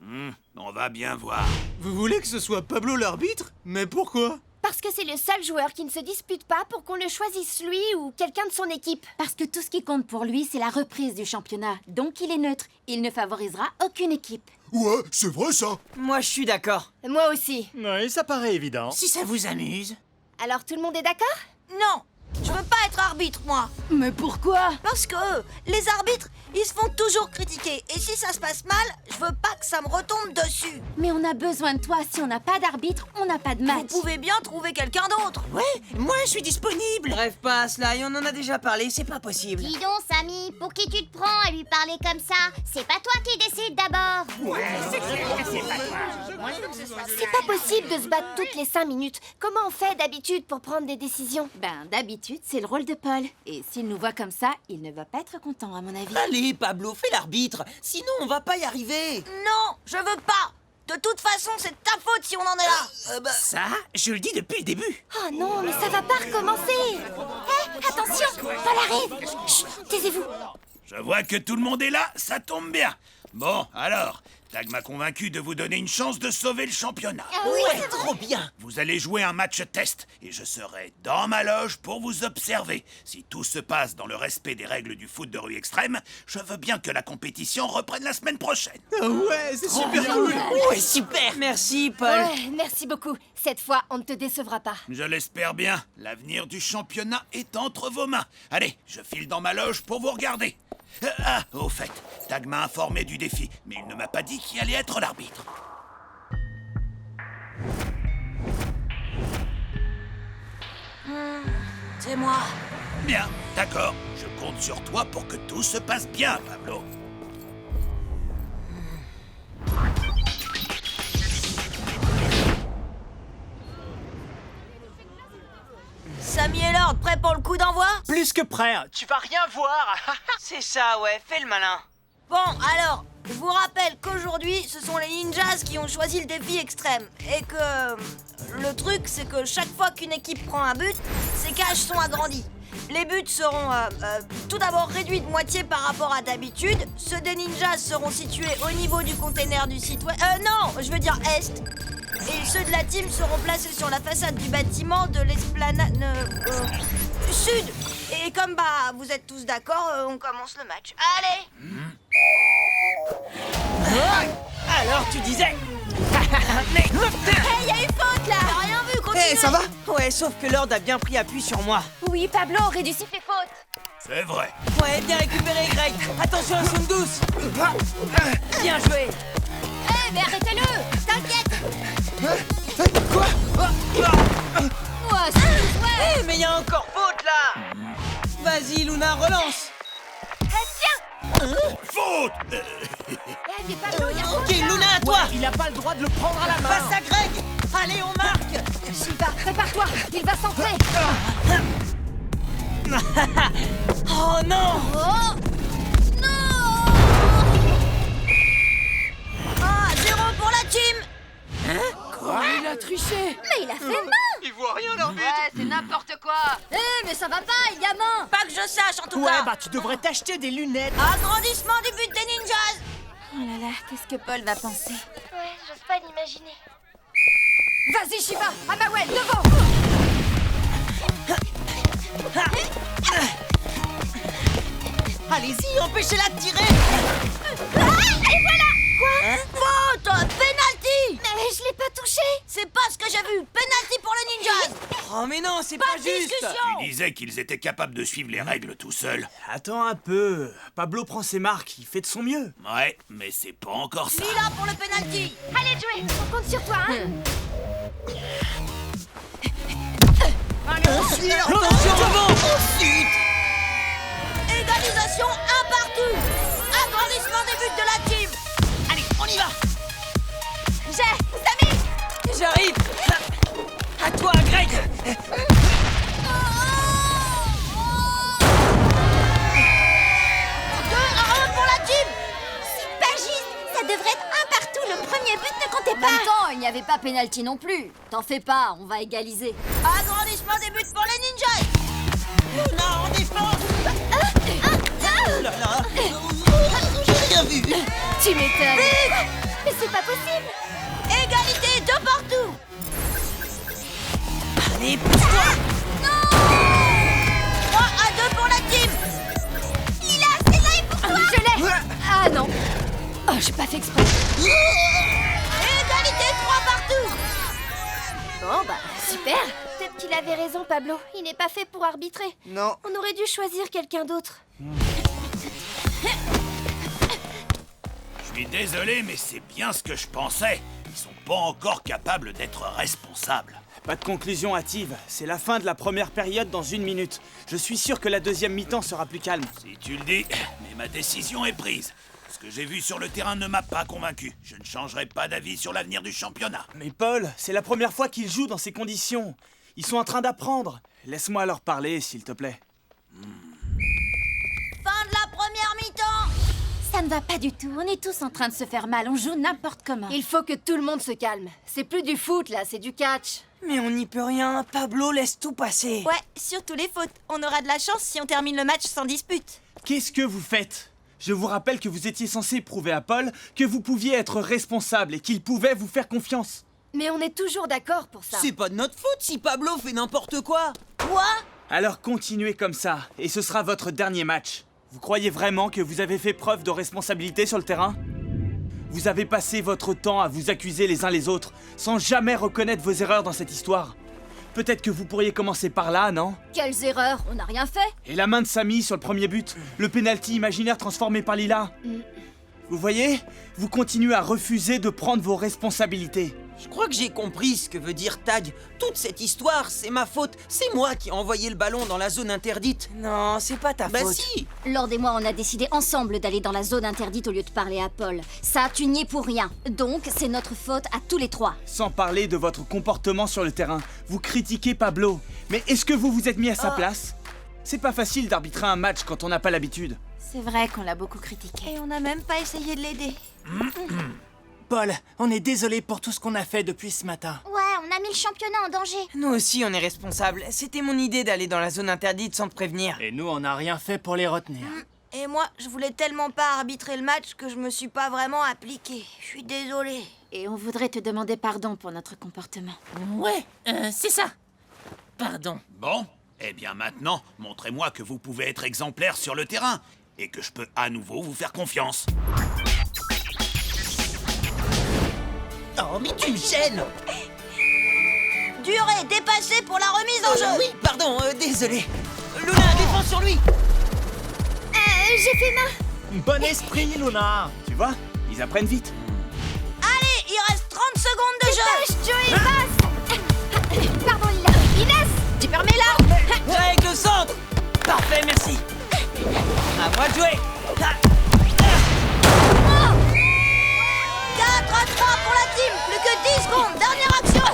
On va bien voir. Vous voulez que ce soit Pablo l'arbitre? Mais pourquoi? Parce que c'est le seul joueur qui ne se dispute pas pour qu'on le choisisse lui ou quelqu'un de son équipe. Parce que tout ce qui compte pour lui, c'est la reprise du championnat. Donc il est neutre. Il ne favorisera aucune équipe. Ouais, c'est vrai ça. Moi, je suis d'accord. Moi aussi. Oui, ça paraît évident. Si ça vous amuse. Alors tout le monde est d'accord? Non, je veux pas être arbitre, moi. Mais pourquoi? Parce que les arbitres, ils se font toujours critiquer. Et si ça se passe mal, je veux pas que ça me retombe dessus. Mais on a besoin de toi. Si on n'a pas d'arbitre, on n'a pas de match. Vous pouvez bien trouver quelqu'un d'autre. Ouais, moi je suis disponible. Bref, pas Sly, on en a déjà parlé, c'est pas possible. Dis donc, Samy, pour qui tu te prends à lui parler comme ça? C'est pas toi qui décides d'abord. C'est clair que c'est pas toi. C'est pas possible de se battre toutes les 5 minutes. Comment on fait d'habitude pour prendre des décisions? Ben, d'habitude, c'est le rôle de Paul. Et s'il nous voit comme ça, il ne va pas être content, à mon avis. Allez, Pablo, fais l'arbitre. Sinon, on va pas y arriver. Non, je veux pas. De toute façon, c'est de ta faute si on en est là. Ça, je le dis depuis le début. Oh non, mais ça va pas recommencer. Hé, attention, Paul arrive. Chut, taisez-vous. Je vois que tout le monde est là, ça tombe bien. Bon, alors, Tag m'a convaincu de vous donner une chance de sauver le championnat. Ouais, trop bien. Vous allez jouer un match test et je serai dans ma loge pour vous observer. Si tout se passe dans le respect des règles du foot de rue extrême, je veux bien que la compétition reprenne la semaine prochaine. Ouais, c'est super cool. Ouais, super. Merci, Paul. Ouais, merci beaucoup. Cette fois, on ne te décevra pas. Je l'espère bien. L'avenir du championnat est entre vos mains. Allez, je file dans ma loge pour vous regarder. Au fait, Tag m'a informé du défi, mais il ne m'a pas dit qui allait être l'arbitre. C'est moi. Bien, d'accord. Je compte sur toi pour que tout se passe bien, Pablo. Samy et Lord, prêts pour le coup d'envoi? Plus que prêt, tu vas rien voir. C'est ça, ouais, fais le malin. Bon, alors, je vous rappelle qu'aujourd'hui, ce sont les ninjas qui ont choisi le défi extrême. Et que le truc, c'est que chaque fois qu'une équipe prend un but, ses cages sont agrandies. Les buts seront tout d'abord réduits de moitié par rapport à d'habitude. Ceux des ninjas seront situés au niveau du container du site web. Non, je veux dire est. Et ceux de la team seront placés sur la façade du bâtiment de l'esplanade sud. Et comme vous êtes tous d'accord, on commence le match. Allez. Alors tu disais. Hey, y a eu faute là. T'as rien vu, continue. Eh, ça va? Ouais, sauf que Lord a bien pris appui sur moi. Oui, Pablo aurait dû siffler faute. C'est vrai. Ouais, bien récupéré, Greg. Attention à son douce. Bien joué. Hé, mais arrêtez-le. T'inquiète. Quoi? Moi, c'est Mais il y a encore faute là. Vas-y, Luna, relance. Faute. Mais Pablo, y a faute. Ok, Luna, à toi. Il n'a pas le droit de le prendre à la main. Passe à Greg. Allez, on marque. Shiva, prépare-toi. Il va centrer. Oh non. Oh. Non. 0 pour la team. Quoi? Il a triché. Mais il a fait main. Il voit rien, l'arbitre. Ouais, c'est n'importe quoi. Mais ça va pas, il y a main. Pas que je sache en tout Ouais, cas. tu devrais t'acheter des lunettes. Agrandissement du but des ninjas. Oh là là, qu'est-ce que Paul va penser? Ouais, j'ose pas l'imaginer. Vas-y, Shiva, Amawel, devant! Allez-y, empêchez-la de tirer. Et voilà! Quoi? Faute! Penalty! Mais je l'ai pas touché! C'est pas ce que j'ai vu! Penalty pour les ninjas! Oh mais non, c'est pas Pas de juste! discussion! Tu disais qu'ils étaient capables de suivre les règles tout seuls. Attends un peu. Pablo prend ses marques, il fait de son mieux. Ouais, mais c'est pas encore ça. Lila pour le penalty! Allez, Joey, on compte sur toi, hein? Ensuite, attention devant! Ensuite! Égalisation, un partout! Agrandissement des buts de la team! Allez, on y va! Samy! J'arrive! À toi, Greg! 2-1 pour la team! C'est pas juste. Ça devrait être un partout. Le premier but ne comptait En pas. même temps, il n'y avait pas pénalty non plus. T'en fais pas, on va égaliser. Agrandissement des buts pour les ninjas! Luna en défense! Oh là là! J'ai rien vu! Tu m'étonnes! Mais c'est pas possible. Égalité de partout! Allez, pousse-toi! 3-2 pour la team! Lila, c'est là et pour toi. Je l'ai! Ah non! Oh, j'ai pas fait exprès! Égalité 3 partout! Bon, bah, super! Peut-être qu'il avait raison, Pablo. Il n'est pas fait pour arbitrer. Non. On aurait dû choisir quelqu'un d'autre. Je suis désolé, mais c'est bien ce que je pensais. Ils sont pas encore capables d'être responsables. Pas de conclusion hâtive. C'est la fin de la première période dans 1 minute. Je suis sûr que la deuxième mi-temps sera plus calme. Si tu le dis, mais ma décision est prise. Ce que j'ai vu sur le terrain ne m'a pas convaincu. Je ne changerai pas d'avis sur l'avenir du championnat. Mais Paul, c'est la première fois qu'ils jouent dans ces conditions. Ils sont en train d'apprendre. Laisse-moi leur parler, s'il te plaît. Fin de la première mi-temps! Ça ne va pas du tout. On est tous en train de se faire mal. On joue n'importe comment. Il faut que tout le monde se calme. C'est plus du foot, là, c'est du catch. Mais on n'y peut rien, Pablo laisse tout passer. Ouais, surtout les fautes. On aura de la chance si on termine le match sans dispute. Qu'est-ce que vous faites? Je vous rappelle que vous étiez censé prouver à Paul que vous pouviez être responsable et qu'il pouvait vous faire confiance. Mais on est toujours d'accord pour ça. C'est pas de notre faute si Pablo fait n'importe quoi. Quoi? Alors continuez comme ça, et ce sera votre dernier match. Vous croyez vraiment que vous avez fait preuve de responsabilité sur le terrain? Vous avez passé votre temps à vous accuser les uns les autres, sans jamais reconnaître vos erreurs dans cette histoire. Peut-être que vous pourriez commencer par là, non? Quelles erreurs? On n'a rien fait. Et la main de Samy sur le premier but, le penalty imaginaire transformé par Lila. Vous voyez? Vous continuez à refuser de prendre vos responsabilités. Je crois que j'ai compris ce que veut dire Tag. Toute cette histoire, c'est ma faute. C'est moi qui ai envoyé le ballon dans la zone interdite. Non, c'est pas ta Bah faute. si! Lord et moi, on a décidé ensemble d'aller dans la zone interdite au lieu de parler à Paul. Ça, tu n'y es pour rien. Donc, c'est notre faute à tous les trois. Sans parler de votre comportement sur le terrain, vous critiquez Pablo. Mais est-ce que vous vous êtes mis à sa place? C'est pas facile d'arbitrer un match quand on n'a pas l'habitude. C'est vrai qu'on l'a beaucoup critiqué. Et on n'a même pas essayé de l'aider. Paul, on est désolé pour tout ce qu'on a fait depuis ce matin. Ouais, on a mis le championnat en danger. Nous aussi, on est responsables. C'était mon idée d'aller dans la zone interdite sans te prévenir. Et nous, on n'a rien fait pour les retenir. Et moi, je voulais tellement pas arbitrer le match que je me suis pas vraiment appliqué. Je suis désolée. Et on voudrait te demander pardon pour notre comportement. Ouais, c'est ça. Pardon. Bon, eh bien maintenant, montrez-moi que vous pouvez être exemplaire sur le terrain et que je peux à nouveau vous faire confiance. Oh, mais tu me gênes! Durée dépassée pour la remise en jeu. Oui, pardon, désolé. Luna, défends sur lui! J'ai fait main. Bon esprit, Luna. Tu vois? Ils apprennent vite. Allez, il reste 30 secondes de jeu. Dépêche, Joey, passe. Pardon, Lila. Inès, tu permets là? Greg, le centre. Parfait, merci. À moi de jouer. 4-3 pour la team. Plus que 10 secondes. Dernière action.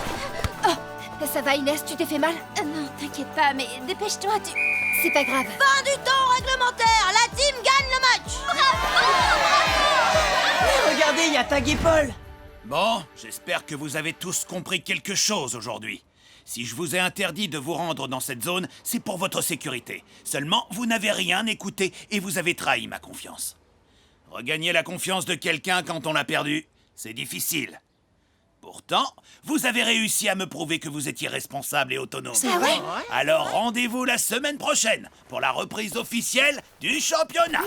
Oh, ça va, Inès, tu t'es fait mal? Non, t'inquiète pas, mais dépêche-toi, tu... C'est pas grave. Fin du temps réglementaire. La team gagne le match. Mais regardez, il y a Tag et Paul. Bon, j'espère que vous avez tous compris quelque chose aujourd'hui. Si je vous ai interdit de vous rendre dans cette zone, c'est pour votre sécurité. Seulement, vous n'avez rien écouté et vous avez trahi ma confiance. Regagner la confiance de quelqu'un quand on l'a perdu, c'est difficile. Pourtant, vous avez réussi à me prouver que vous étiez responsable et autonome. C'est vrai ? Alors rendez-vous la semaine prochaine pour la reprise officielle du championnat.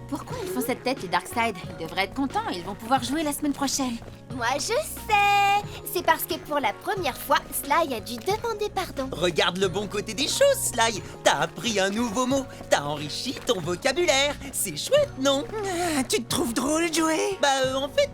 Pourquoi ils font cette tête, les Darkseid? Ils devraient être contents, ils vont pouvoir jouer la semaine prochaine. Moi, je sais. C'est parce que pour la première fois, Sly a dû demander pardon. Regarde le bon côté des choses, Sly. T'as appris un nouveau mot. T'as enrichi ton vocabulaire. C'est chouette, non? Tu te trouves drôle, Joey? Bah, en fait,